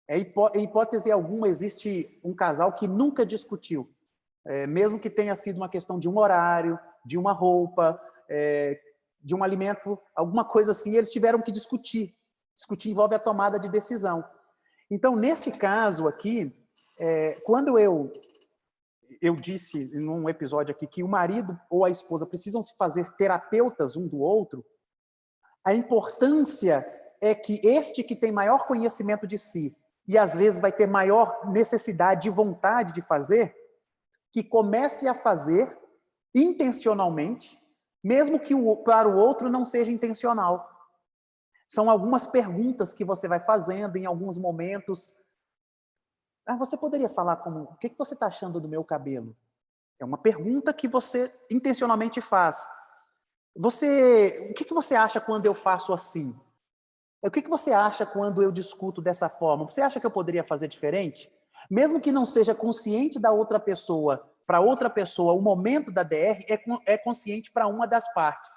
Em hipótese alguma, existe um casal que nunca discutiu. Mesmo que tenha sido uma questão de um horário, de uma roupa, de um alimento, alguma coisa assim, eles tiveram que discutir. Discutir envolve a tomada de decisão. Então, nesse caso aqui, quando eu disse num episódio aqui que o marido ou a esposa precisam se fazer terapeutas um do outro, a importância é que este que tem maior conhecimento de si e às vezes vai ter maior necessidade e vontade de fazer, que comece a fazer intencionalmente, mesmo que para o outro não seja intencional. São algumas perguntas que você vai fazendo em alguns momentos. Você poderia falar como, o que você está achando do meu cabelo? É uma pergunta que você intencionalmente faz. O que você acha quando eu faço assim? O que você acha quando eu discuto dessa forma? Você acha que eu poderia fazer diferente? Mesmo que não seja consciente da outra pessoa, para outra pessoa, o momento da DR é consciente para uma das partes.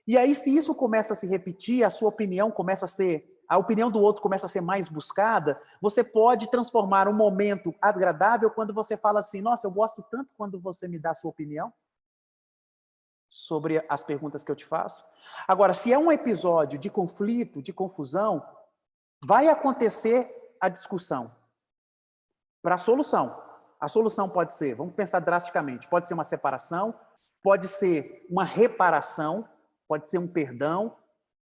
E aí, se isso começa a se repetir, a sua opinião começa a ser, a opinião do outro começa a ser mais buscada, você pode transformar um momento agradável quando você fala assim, nossa, eu gosto tanto quando você me dá a sua opinião sobre as perguntas que eu te faço. Agora, se é um episódio de conflito, de confusão, vai acontecer a discussão para a solução. A solução pode ser, vamos pensar drasticamente, pode ser uma separação, pode ser uma reparação, pode ser um perdão,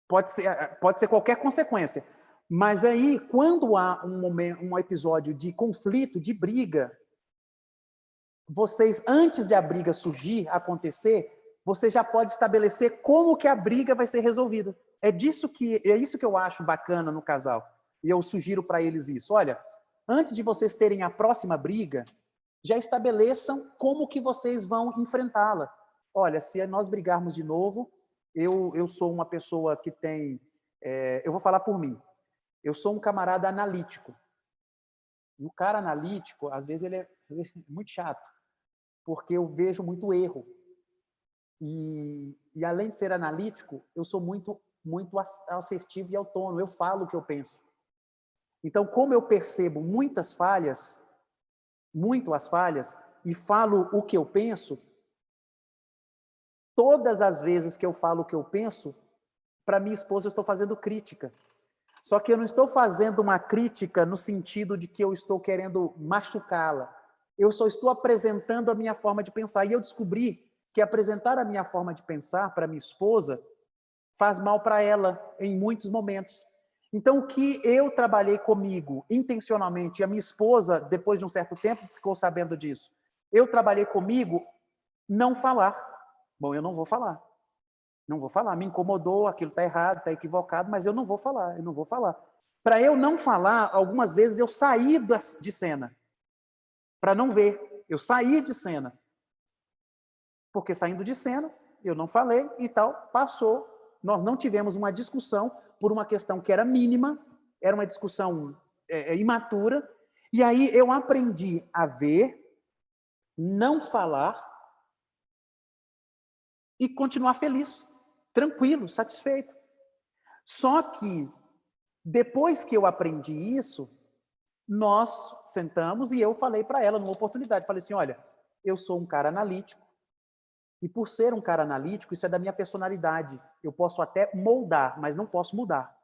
pode ser qualquer consequência. Mas aí, quando há um episódio de conflito, de briga, vocês, antes de a briga surgir, acontecer, você já pode estabelecer como que a briga vai ser resolvida. É isso que eu acho bacana no casal. E eu sugiro para eles isso. Olha, antes de vocês terem a próxima briga, já estabeleçam como que vocês vão enfrentá-la. Olha, se nós brigarmos de novo, eu sou uma pessoa que tem... eu vou falar por mim. Eu sou um camarada analítico. E o cara analítico, às vezes, ele é muito chato, porque eu vejo muito erro. E além de ser analítico, eu sou muito assertivo e autônomo. Eu falo o que eu penso. Então, como eu percebo muito as falhas, e falo o que eu penso, todas as vezes que eu falo o que eu penso, para minha esposa eu estou fazendo crítica. Só que eu não estou fazendo uma crítica no sentido de que eu estou querendo machucá-la. Eu só estou apresentando a minha forma de pensar. E eu descobri que apresentar a minha forma de pensar para minha esposa faz mal para ela em muitos momentos. Então, o que eu trabalhei comigo intencionalmente, e a minha esposa, depois de um certo tempo, ficou sabendo disso. Eu trabalhei comigo não falar. Bom, eu não vou falar. Não vou falar. Me incomodou, aquilo está errado, está equivocado, mas eu não vou falar, eu não vou falar. Para eu não falar, algumas vezes eu saí de cena. Para não ver. Eu saí de cena. Porque saindo de cena, eu não falei e tal, passou. Nós não tivemos uma discussão por uma questão que era mínima, era uma discussão imatura, e aí eu aprendi a ver, não falar e continuar feliz, tranquilo, satisfeito. Só que, depois que eu aprendi isso, nós sentamos e eu falei para ela numa oportunidade, falei assim, olha, eu sou um cara analítico, e por ser um cara analítico, isso é da minha personalidade. Eu posso até moldar, mas não posso mudar.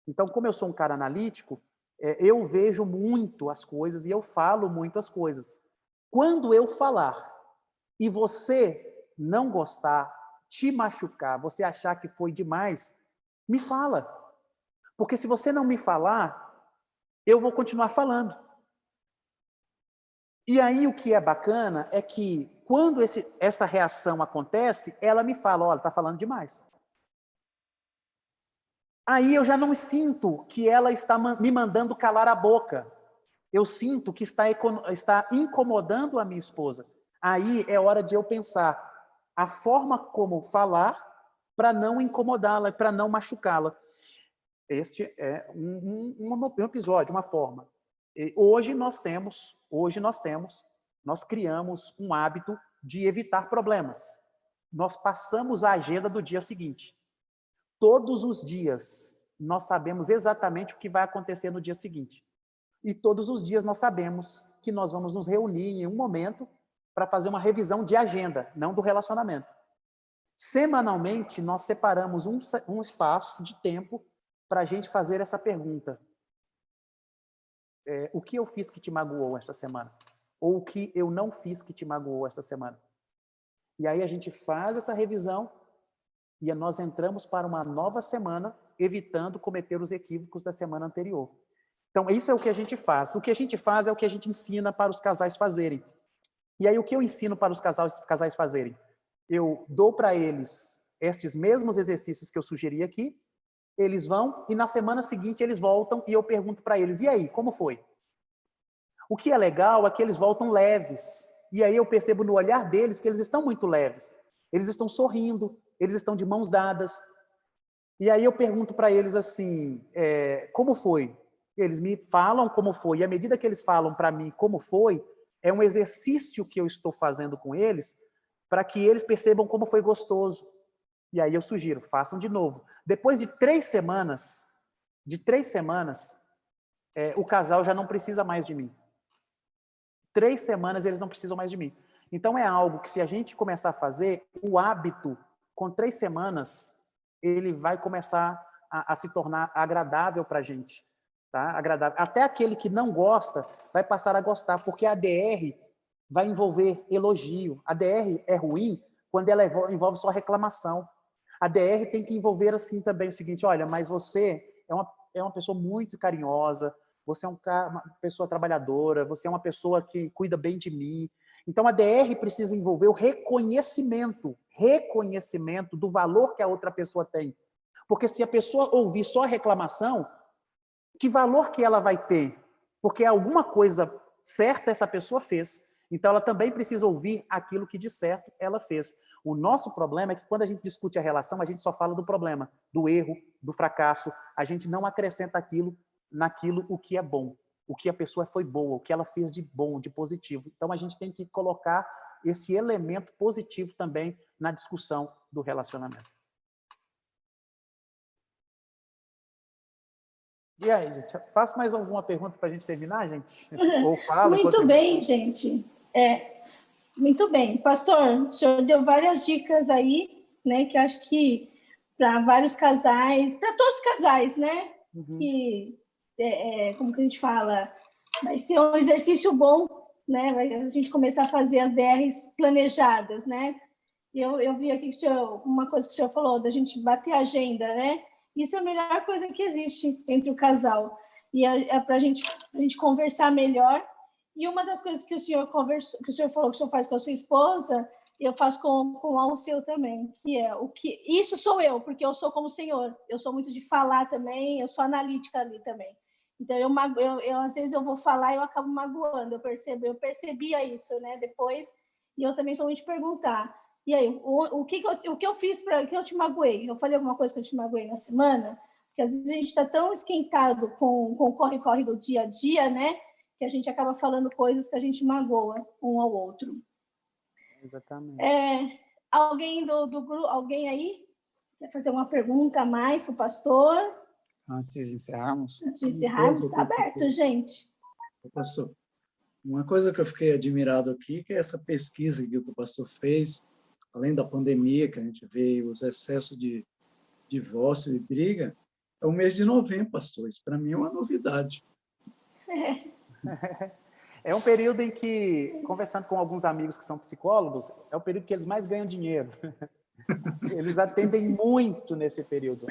Então, como eu sou um cara analítico, eu vejo muito as coisas e eu falo muitas coisas. Quando eu falar e você não gostar, te machucar, você achar que foi demais, me fala. Porque se você não me falar, eu vou continuar falando. E aí o que é bacana é que quando essa reação acontece, ela me fala, olha, está falando demais. Aí eu já não sinto que ela está me mandando calar a boca. Eu sinto que está incomodando a minha esposa. Aí é hora de eu pensar a forma como falar para não incomodá-la, para não machucá-la. Este é um episódio, uma forma. E nós criamos um hábito de evitar problemas. Nós passamos a agenda do dia seguinte. Todos os dias nós sabemos exatamente o que vai acontecer no dia seguinte. E todos os dias nós sabemos que nós vamos nos reunir em um momento para fazer uma revisão de agenda, não do relacionamento. Semanalmente, nós separamos um espaço de tempo para a gente fazer essa pergunta. O que eu fiz que te magoou esta semana? Ou o que eu não fiz que te magoou esta semana? E aí a gente faz essa revisão e nós entramos para uma nova semana, evitando cometer os equívocos da semana anterior. Então, isso é o que a gente faz. O que a gente faz é o que a gente ensina para os casais fazerem. E aí, o que eu ensino para os casais fazerem? Eu dou para eles estes mesmos exercícios que eu sugeri aqui, eles vão e na semana seguinte eles voltam e eu pergunto para eles, e aí, como foi? O que é legal é que eles voltam leves. E aí eu percebo no olhar deles que eles estão muito leves. Eles estão sorrindo, eles estão de mãos dadas. E aí eu pergunto para eles assim, como foi? Eles me falam como foi. E à medida que eles falam para mim como foi, é um exercício que eu estou fazendo com eles para que eles percebam como foi gostoso. E aí eu sugiro, façam de novo. Depois de 3 semanas, o casal já não precisa mais de mim. 3 semanas eles não precisam mais de mim. Então é algo que se a gente começar a fazer, o hábito, com 3 semanas, ele vai começar a se tornar agradável para a gente. Tá? Agradável. Até aquele que não gosta vai passar a gostar, porque a DR vai envolver elogio. A DR é ruim quando ela envolve só reclamação. A DR tem que envolver assim também o seguinte, olha, mas você é uma pessoa muito carinhosa, você é uma pessoa trabalhadora, você é uma pessoa que cuida bem de mim. Então a DR precisa envolver o reconhecimento do valor que a outra pessoa tem. Porque se a pessoa ouvir só reclamação, que valor que ela vai ter? Porque alguma coisa certa essa pessoa fez. Então ela também precisa ouvir aquilo que de certo ela fez. O nosso problema é que quando a gente discute a relação, a gente só fala do problema, do erro, do fracasso. A gente não acrescenta naquilo o que é bom, o que a pessoa foi boa, o que ela fez de bom, de positivo. Então a gente tem que colocar esse elemento positivo também na discussão do relacionamento. E aí, gente, faço mais alguma pergunta para a gente terminar, gente? Ou falo Muito bem, gente. Muito bem. Pastor, o senhor deu várias dicas aí, né, que acho que para vários casais, para todos os casais, né, que, como que a gente fala, vai ser um exercício bom, né, a gente começar a fazer as DRs planejadas, né. Eu vi aqui que uma coisa que o senhor falou, da gente bater a agenda, né, isso é a melhor coisa que existe entre o casal. E é para a gente conversar melhor. E uma das coisas que o senhor conversou, que o senhor falou que o senhor faz com a sua esposa, eu faço com o Alceu também, que é o que isso sou eu, porque eu sou como o senhor. Eu sou muito de falar também, eu sou analítica ali também. Então eu às vezes eu vou falar e eu acabo magoando. Eu percebia isso, né? Depois, e eu também sou muito de perguntar. E aí, o que eu fiz para que eu te magoei? Eu falei alguma coisa que eu te magoei na semana? Porque às vezes a gente está tão esquentado com o corre-corre do dia a dia, né? Que a gente acaba falando coisas que a gente magoa um ao outro. Exatamente. Alguém do grupo, alguém aí quer fazer uma pergunta a mais para o pastor? Antes de encerrarmos. Antes de encerrarmos, está aberto, gente. Pastor, uma coisa que eu fiquei admirado aqui, que é essa pesquisa que o pastor fez, além da pandemia, que a gente vê os excessos de divórcio e briga, É o mês de novembro, pastor. Isso para mim é uma novidade. É um período em que, conversando com alguns amigos que são psicólogos, é o período que eles mais ganham dinheiro. Eles atendem muito nesse período,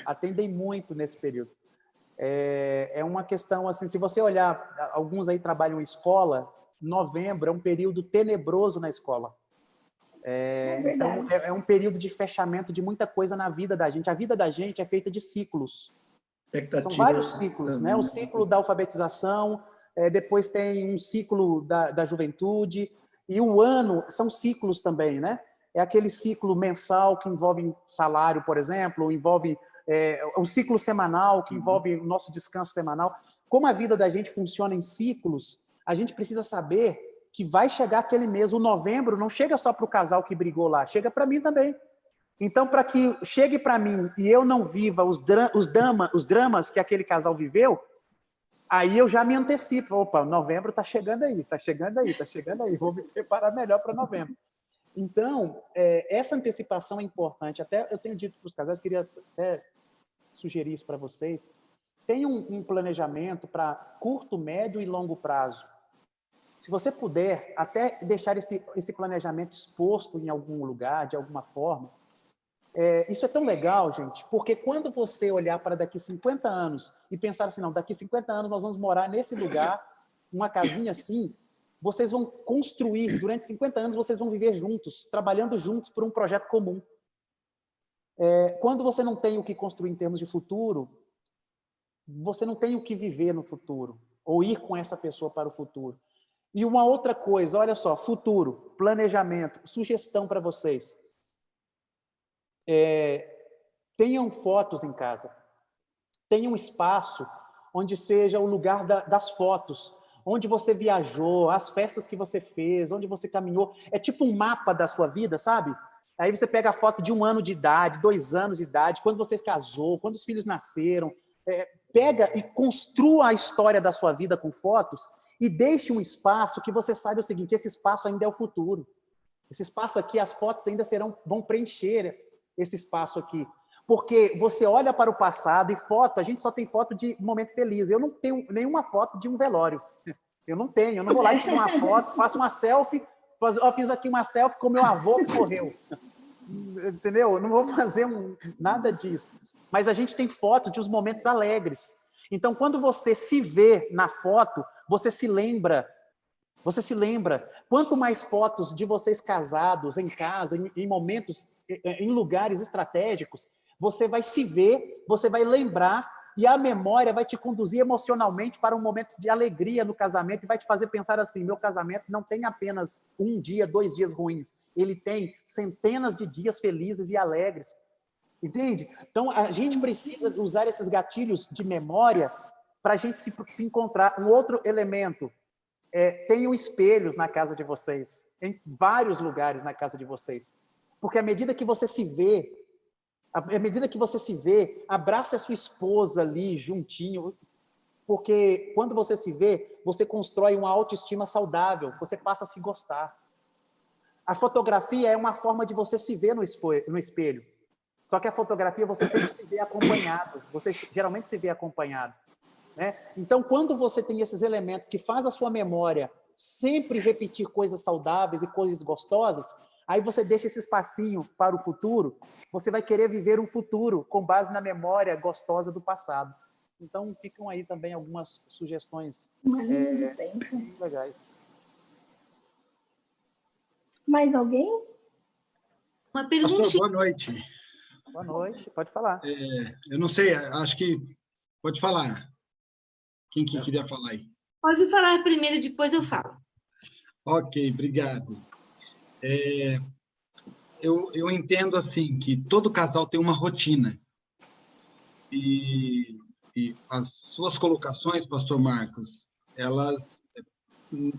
É uma questão, assim, se você olhar, alguns aí trabalham em escola, novembro é um período tenebroso na escola. Então, é um período de fechamento de muita coisa na vida da gente. A vida da gente é feita de ciclos. São vários ciclos, né? O ciclo da alfabetização, depois tem um ciclo da juventude, e o ano são ciclos também, né? É aquele ciclo mensal que envolve salário, por exemplo, envolve o ciclo semanal, que envolve o nosso descanso semanal. Como a vida da gente funciona em ciclos, a gente precisa saber que vai chegar aquele mês, o novembro não chega só para o casal que brigou lá, chega para mim também. Então, para que chegue para mim e eu não viva os dramas que aquele casal viveu, aí eu já me antecipo. Opa, novembro está chegando aí, vou me preparar melhor para novembro. Então, essa antecipação é importante. Até eu tenho dito para os casais, queria até sugerir isso para vocês, tenham um planejamento para curto, médio e longo prazo. Se você puder, até deixar esse planejamento exposto em algum lugar, de alguma forma, isso é tão legal, gente, porque quando você olhar para daqui 50 anos e pensar assim, não, daqui 50 anos nós vamos morar nesse lugar, uma casinha assim, vocês vão construir, durante 50 anos vocês vão viver juntos, trabalhando juntos por um projeto comum. Quando você não tem o que construir em termos de futuro, você não tem o que viver no futuro, ou ir com essa pessoa para o futuro. E uma outra coisa, olha só, futuro, planejamento, sugestão para vocês. Tenham fotos em casa. Tenham um espaço onde seja o lugar das fotos, onde você viajou, as festas que você fez, onde você caminhou. É tipo um mapa da sua vida, sabe? Aí você pega a foto de 1 ano de idade, 2 anos de idade, quando você casou, quando os filhos nasceram. Pega e construa a história da sua vida com fotos e deixe um espaço que você saiba o seguinte, esse espaço ainda é o futuro. Esse espaço aqui, as fotos ainda vão preencher esse espaço aqui. Porque você olha para o passado e a gente só tem foto de momento feliz. Eu não tenho nenhuma foto de um velório. Eu não vou lá e tiro uma foto, faço uma selfie, fiz aqui uma selfie com meu avô que morreu. Entendeu? Eu não vou fazer nada disso. Mas a gente tem fotos de uns momentos alegres. Então, quando você se vê na foto, você se lembra. Quanto mais fotos de vocês casados, em casa, em momentos, em lugares estratégicos, você vai se ver, você vai lembrar, e a memória vai te conduzir emocionalmente para um momento de alegria no casamento e vai te fazer pensar assim, meu casamento não tem apenas 1 dia, 2 dias ruins, ele tem centenas de dias felizes e alegres. Entende? Então, a gente precisa usar esses gatilhos de memória para a gente se encontrar. Um outro elemento, tenham espelhos na casa de vocês, em vários lugares na casa de vocês. Porque à medida que você se vê, abraça a sua esposa ali, juntinho, porque quando você se vê, você constrói uma autoestima saudável, você passa a se gostar. A fotografia é uma forma de você se ver no espelho. Só que a fotografia você sempre se vê acompanhado, você geralmente se vê acompanhado. Né? Então, quando você tem esses elementos que faz a sua memória sempre repetir coisas saudáveis e coisas gostosas, aí você deixa esse espacinho para o futuro, você vai querer viver um futuro com base na memória gostosa do passado. Então, ficam aí também algumas sugestões bem legais. Mais alguém? Uma pergunta. Pastor, boa noite. Boa noite, pode falar. Eu não sei, acho que... Pode falar. Quem que queria falar aí? Pode falar primeiro, depois eu falo. Ok, obrigado. Eu entendo assim que todo casal tem uma rotina. E as suas colocações, pastor Marcos, elas,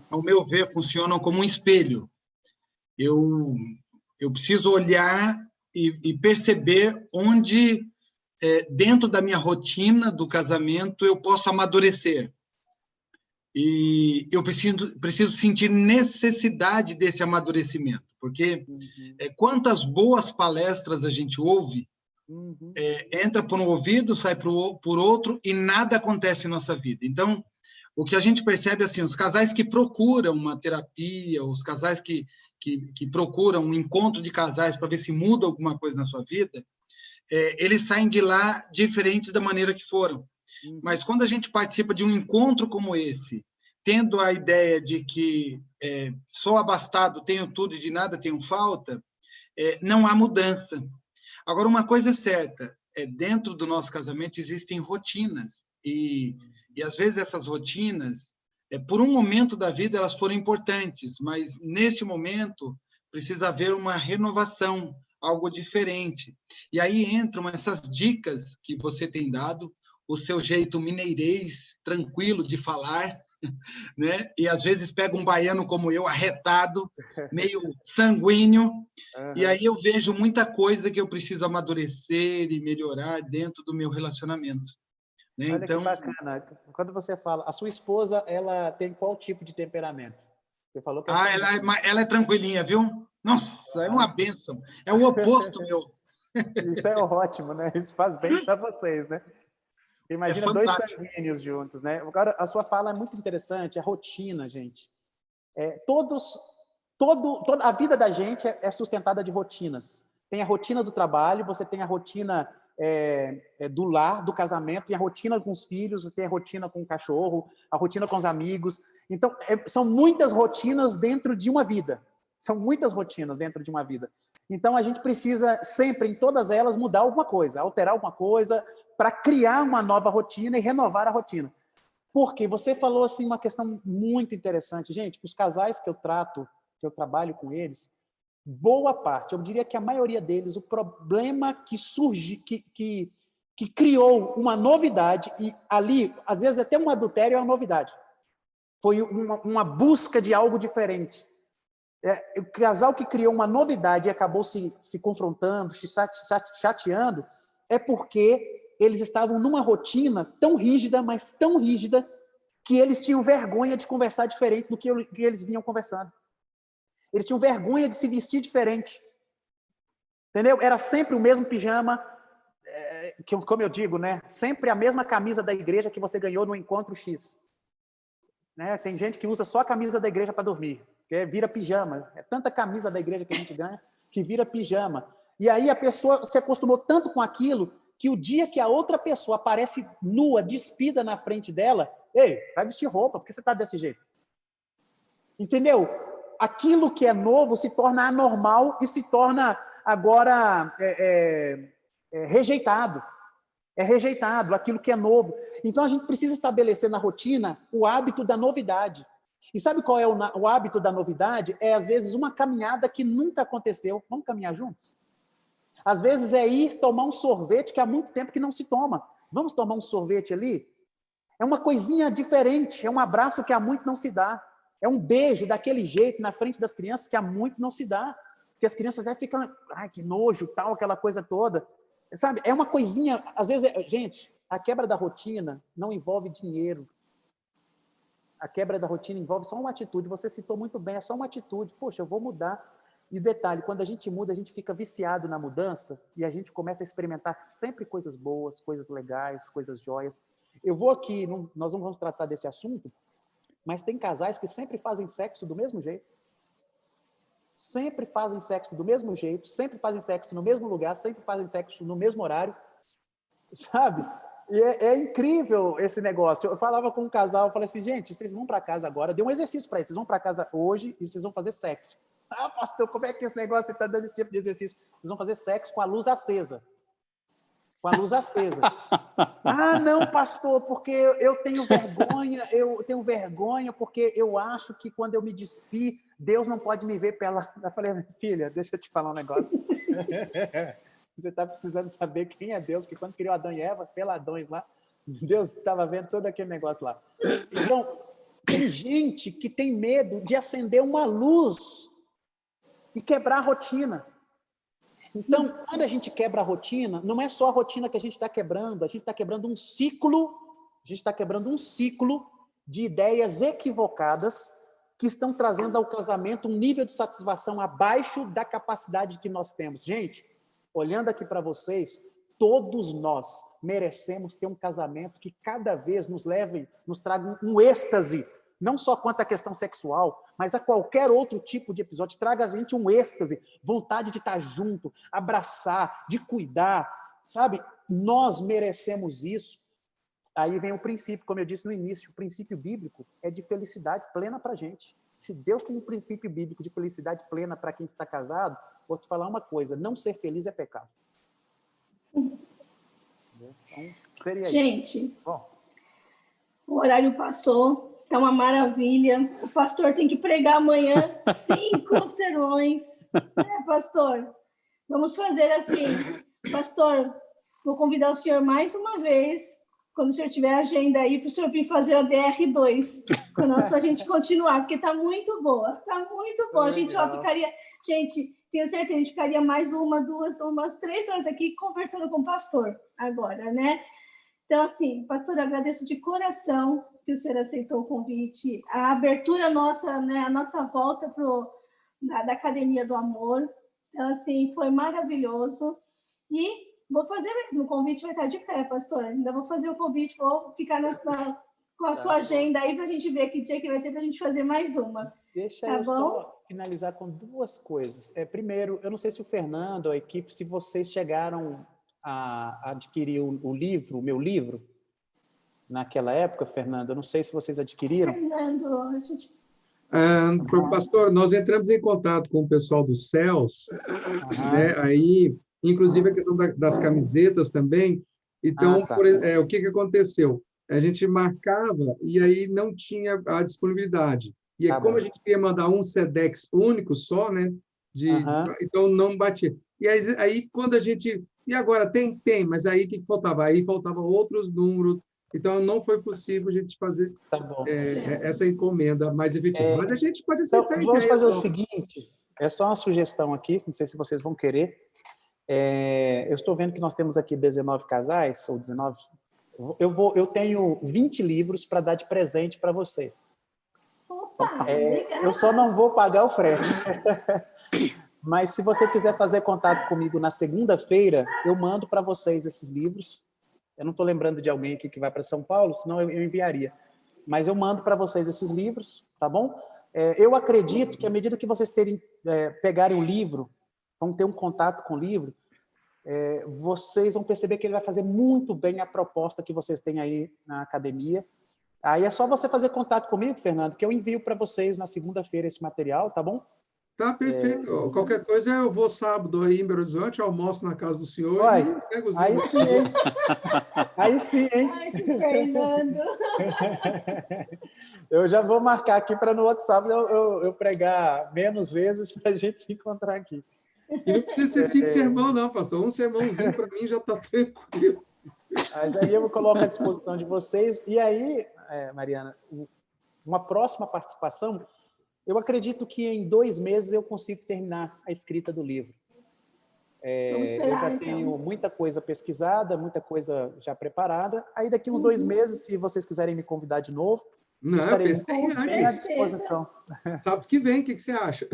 ao meu ver, funcionam como um espelho. Eu preciso olhar e perceber onde, dentro da minha rotina do casamento, eu posso amadurecer. E eu preciso sentir necessidade desse amadurecimento, porque quantas boas palestras a gente ouve, entra por um ouvido, sai por outro, e nada acontece em nossa vida. Então, o que a gente percebe, assim, os casais que procuram uma terapia, os casais que procuram um encontro de casais para ver se muda alguma coisa na sua vida, eles saem de lá diferentes da maneira que foram. Mas quando a gente participa de um encontro como esse, tendo a ideia de que sou abastado, tenho tudo e de nada tenho falta, não há mudança. Agora, uma coisa é certa, dentro do nosso casamento existem rotinas, e às vezes essas rotinas, por um momento da vida, elas foram importantes, mas neste momento precisa haver uma renovação, algo diferente. E aí entram essas dicas que você tem dado, o seu jeito mineirês, tranquilo de falar, né? E às vezes pega um baiano como eu, arretado, meio sanguíneo, e aí eu vejo muita coisa que eu preciso amadurecer e melhorar dentro do meu relacionamento. Né? Olha então, que bacana. Quando você fala, a sua esposa, ela tem qual tipo de temperamento? Você falou que ela é tranquilinha, viu? Nossa, é uma bênção. É o oposto meu. Isso é ótimo, né? Isso faz bem para vocês, né? Imagina dois sanguíneos juntos, né? Agora, a sua fala é muito interessante, a rotina, gente. Toda a vida da gente é sustentada de rotinas. Tem a rotina do trabalho, você tem a rotina do lar, do casamento, tem a rotina com os filhos, tem a rotina com o cachorro, a rotina com os amigos. Então, são muitas rotinas dentro de uma vida. São muitas rotinas dentro de uma vida. Então, a gente precisa sempre, em todas elas, mudar alguma coisa, alterar alguma coisa, para criar uma nova rotina e renovar a rotina. Porque você falou assim uma questão muito interessante, gente, os casais que eu trato, que eu trabalho com eles, boa parte, eu diria que a maioria deles, o problema que surge, que criou uma novidade, e ali, às vezes até um adultério é uma novidade, foi uma busca de algo diferente. O casal que criou uma novidade e acabou se confrontando, se chateando, é porque eles estavam numa rotina tão rígida, mas tão rígida, que eles tinham vergonha de conversar diferente do que eles vinham conversando. Eles tinham vergonha de se vestir diferente. Entendeu? Era sempre o mesmo pijama, como eu digo, né? Sempre a mesma camisa da igreja que você ganhou no encontro X. Né? Tem gente que usa só a camisa da igreja para dormir, que vira pijama. É tanta camisa da igreja que a gente ganha que vira pijama. E aí a pessoa se acostumou tanto com aquilo que o dia que a outra pessoa aparece nua, despida na frente dela, ei, vai vestir roupa, por que você está desse jeito? Entendeu? Aquilo que é novo se torna anormal e se torna agora rejeitado. É rejeitado aquilo que é novo. Então a gente precisa estabelecer na rotina o hábito da novidade. E sabe qual é o hábito da novidade? É, às vezes, uma caminhada que nunca aconteceu. Vamos caminhar juntos? Às vezes é ir tomar um sorvete que há muito tempo que não se toma. Vamos tomar um sorvete ali? É uma coisinha diferente, é um abraço que há muito não se dá. É um beijo daquele jeito na frente das crianças que há muito não se dá. Porque as crianças até ficam, ai, que nojo, tal, aquela coisa toda. Sabe, é uma coisinha, às vezes, gente, a quebra da rotina não envolve dinheiro. A quebra da rotina envolve só uma atitude. Você citou muito bem, é só uma atitude. Poxa, eu vou mudar. E detalhe, quando a gente muda, a gente fica viciado na mudança e a gente começa a experimentar sempre coisas boas, coisas legais, coisas jóias. Eu vou aqui, nós não vamos tratar desse assunto, mas tem casais que sempre fazem sexo do mesmo jeito. Sempre fazem sexo do mesmo jeito, sempre fazem sexo no mesmo lugar, sempre fazem sexo no mesmo horário. Sabe? E é incrível esse negócio. Eu falava com um casal, eu falei assim, gente, vocês vão para casa agora, dei um exercício para eles, vocês vão para casa hoje e vocês vão fazer sexo. Ah, pastor, como é que esse negócio está dando esse tipo de exercício? Vocês vão fazer sexo com a luz acesa. Com a luz acesa. Ah, não, pastor, porque eu tenho vergonha porque eu acho que quando eu me despir, Deus não pode me ver pela... Eu falei, filha, deixa eu te falar um negócio. Você está precisando saber quem é Deus, que quando criou Adão e Eva, peladões lá, Deus estava vendo todo aquele negócio lá. Então, tem gente que tem medo de acender uma luz e quebrar a rotina. Então, quando a gente quebra a rotina, não é só a rotina que a gente está quebrando, a gente está quebrando um ciclo, de ideias equivocadas que estão trazendo ao casamento um nível de satisfação abaixo da capacidade que nós temos. Gente, olhando aqui para vocês, todos nós merecemos ter um casamento que cada vez nos traga um êxtase, não só quanto à questão sexual, mas a qualquer outro tipo de episódio, traga a gente um êxtase, vontade de estar junto, abraçar, de cuidar, sabe? Nós merecemos isso. Aí vem o princípio, como eu disse no início, o princípio bíblico é de felicidade plena para a gente. Se Deus tem um princípio bíblico de felicidade plena para quem está casado, vou te falar uma coisa, não ser feliz é pecado. Então, seria gente, isso. Bom, o horário passou, tá uma maravilha. O pastor tem que pregar amanhã 5 sermões. Pastor? Vamos fazer assim. Pastor, vou convidar o senhor mais uma vez, quando o senhor tiver agenda aí, para o senhor vir fazer a DR2 conosco, para a gente continuar, porque está muito boa. Está muito boa. A gente só ficaria... Gente, tenho certeza, a gente ficaria mais 1, 2, umas 3 horas aqui conversando com o pastor agora, né? Então, assim, pastor, eu agradeço de coração que o senhor aceitou o convite, a abertura nossa, né, a nossa volta da Academia do Amor. Então, assim, foi maravilhoso. E vou fazer mesmo, o convite vai estar de pé, pastor. Ainda vou fazer o convite, vou ficar com a sua agenda aí para a gente ver que dia que vai ter para a gente fazer mais uma. Deixa eu só finalizar com 2 coisas. Primeiro, eu não sei se o Fernando, a equipe, se vocês chegaram a adquirir o livro, o meu livro, naquela época, Fernando, eu não sei se vocês adquiriram. Fernando, a gente... Pastor, nós entramos em contato com o pessoal dos Céus, né? Aí, inclusive a questão das camisetas também. Então, o que aconteceu? A gente marcava e aí não tinha a disponibilidade. E como a gente queria mandar um SEDEX único só, né? Então, não batia. E aí, quando a gente... E agora, tem, mas aí o que faltava? Aí faltavam outros números. Então, não foi possível a gente fazer essa encomenda mais efetiva. Mas a gente pode aceitar então, vamos fazer o seguinte, é só uma sugestão aqui, não sei se vocês vão querer. Eu estou vendo que nós temos aqui 19 casais, ou 19... Eu tenho 20 livros para dar de presente para vocês. Opa, eu só não vou pagar o frete. Mas se você quiser fazer contato comigo na segunda-feira, eu mando para vocês esses livros. Eu não estou lembrando de alguém aqui que vai para São Paulo, senão eu enviaria. Mas eu mando para vocês esses livros, tá bom? Eu acredito que à medida que vocês pegarem o livro, vão ter um contato com o livro, vocês vão perceber que ele vai fazer muito bem a proposta que vocês têm aí na academia. Aí é só você fazer contato comigo, Fernando, que eu envio para vocês na segunda-feira esse material, tá bom? Tá, perfeito. Qualquer coisa, eu vou sábado aí em Belo Horizonte, almoço na casa do senhor e pego os livros. Aí sim, hein? Aí sim, hein? Ai, esse Fernando. Eu já vou marcar aqui para no WhatsApp eu pregar menos vezes para a gente se encontrar aqui. E não precisa ser 5 sermão, não, pastor. Um sermãozinho para mim já está tranquilo. Mas aí eu coloco à disposição de vocês. E aí, Mariana, uma próxima participação, eu acredito que em 2 meses eu consigo terminar a escrita do livro. Eu já tenho muita coisa pesquisada, muita coisa já preparada. Aí daqui uns 2 meses, se vocês quiserem me convidar de novo, eu estarei bem à disposição. Sábado que vem, o que você acha?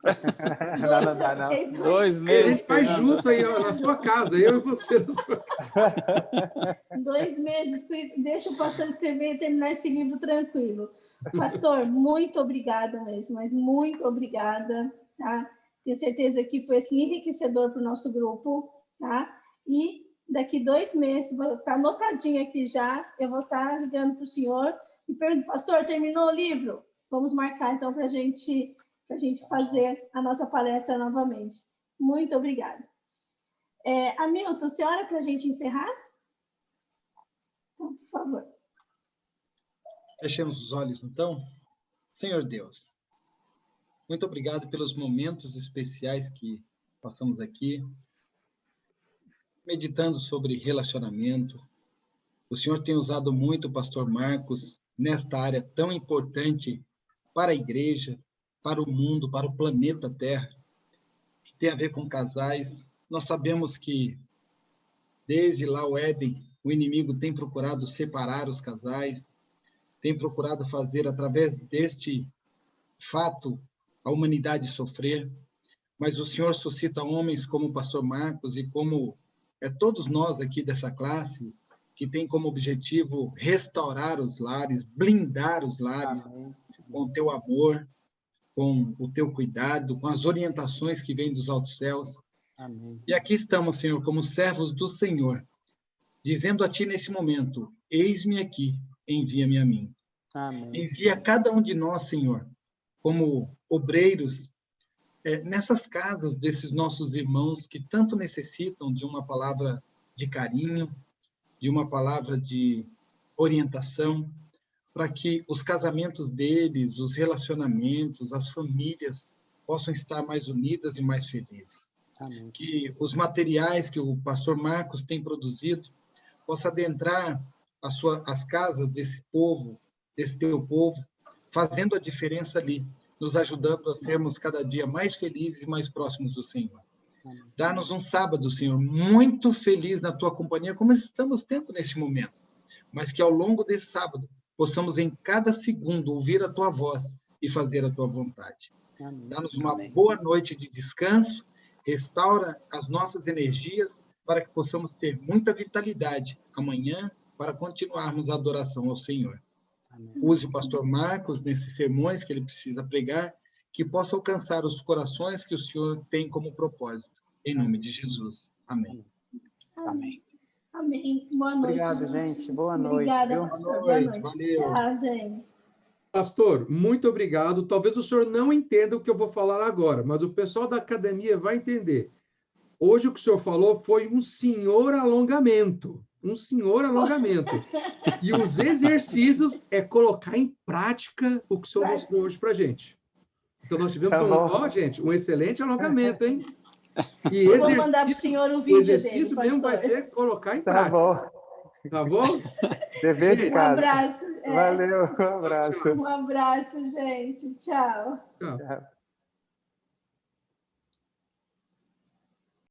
Não. 2 meses. A gente faz junto aí na sua casa, eu e você na sua casa. 2 meses, deixa o pastor escrever e terminar esse livro tranquilo. Pastor, muito obrigada mesmo, mas muito obrigada, tá? Tenho certeza que foi assim, enriquecedor para o nosso grupo, tá? E daqui 2 meses, vou estar anotadinho aqui já, eu vou estar ligando para o senhor e pergunto, pastor, terminou o livro? Vamos marcar então para a gente fazer a nossa palestra novamente. Muito obrigada. Hamilton, você ora para a gente encerrar? Então, por favor. Fechemos os olhos, então. Senhor Deus, muito obrigado pelos momentos especiais que passamos aqui, meditando sobre relacionamento. O Senhor tem usado muito o pastor Marcos nesta área tão importante para a igreja, para o mundo, para o planeta Terra, que tem a ver com casais. Nós sabemos que, desde lá o Éden, o inimigo tem procurado separar os casais, tem procurado fazer, através deste fato, a humanidade sofrer, mas o Senhor suscita homens como o pastor Marcos e como todos nós aqui dessa classe, que tem como objetivo restaurar os lares, blindar os lares com o teu amor, com o teu cuidado, com as orientações que vêm dos altos céus. Amém. E aqui estamos, Senhor, como servos do Senhor, dizendo a Ti nesse momento, eis-me aqui, envia-me a mim. Amém. Envia cada um de nós, Senhor, como obreiros, nessas casas desses nossos irmãos que tanto necessitam de uma palavra de carinho, de uma palavra de orientação, para que os casamentos deles, os relacionamentos, as famílias possam estar mais unidas e mais felizes. Amém. Que os materiais que o pastor Marcos tem produzido possa adentrar as casas desse povo, desse teu povo, fazendo a diferença ali, nos ajudando a sermos cada dia mais felizes e mais próximos do Senhor. Dá-nos um sábado, Senhor, muito feliz na Tua companhia, como estamos tendo neste momento, mas que ao longo desse sábado possamos em cada segundo ouvir a Tua voz e fazer a Tua vontade. Dá-nos uma boa noite de descanso, restaura as nossas energias para que possamos ter muita vitalidade amanhã para continuarmos a adoração ao Senhor. Amém. Use o pastor Marcos nesses sermões que ele precisa pregar, que possa alcançar os corações que o Senhor tem como propósito. Em nome de Jesus. Amém. Amém. Amém. Boa noite. Obrigado, gente. Boa noite. Obrigada, Viu? pastor. Boa Boa noite. noite. Valeu. Tchau, gente. Pastor, muito obrigado. Talvez o senhor não entenda o que eu vou falar agora, mas o pessoal da academia vai entender. Hoje o que o senhor falou foi um senhor alongamento. Um senhor alongamento. E os exercícios é colocar em prática o que o senhor mostrou hoje para a gente. Então, nós tivemos gente, um excelente alongamento, hein? E eu vou mandar para o senhor o vídeo o exercício dele, mesmo vai ser colocar em prática. Tá bom? Dever de casa. Um abraço. Valeu, um abraço. Um abraço, gente. Tchau. Tchau.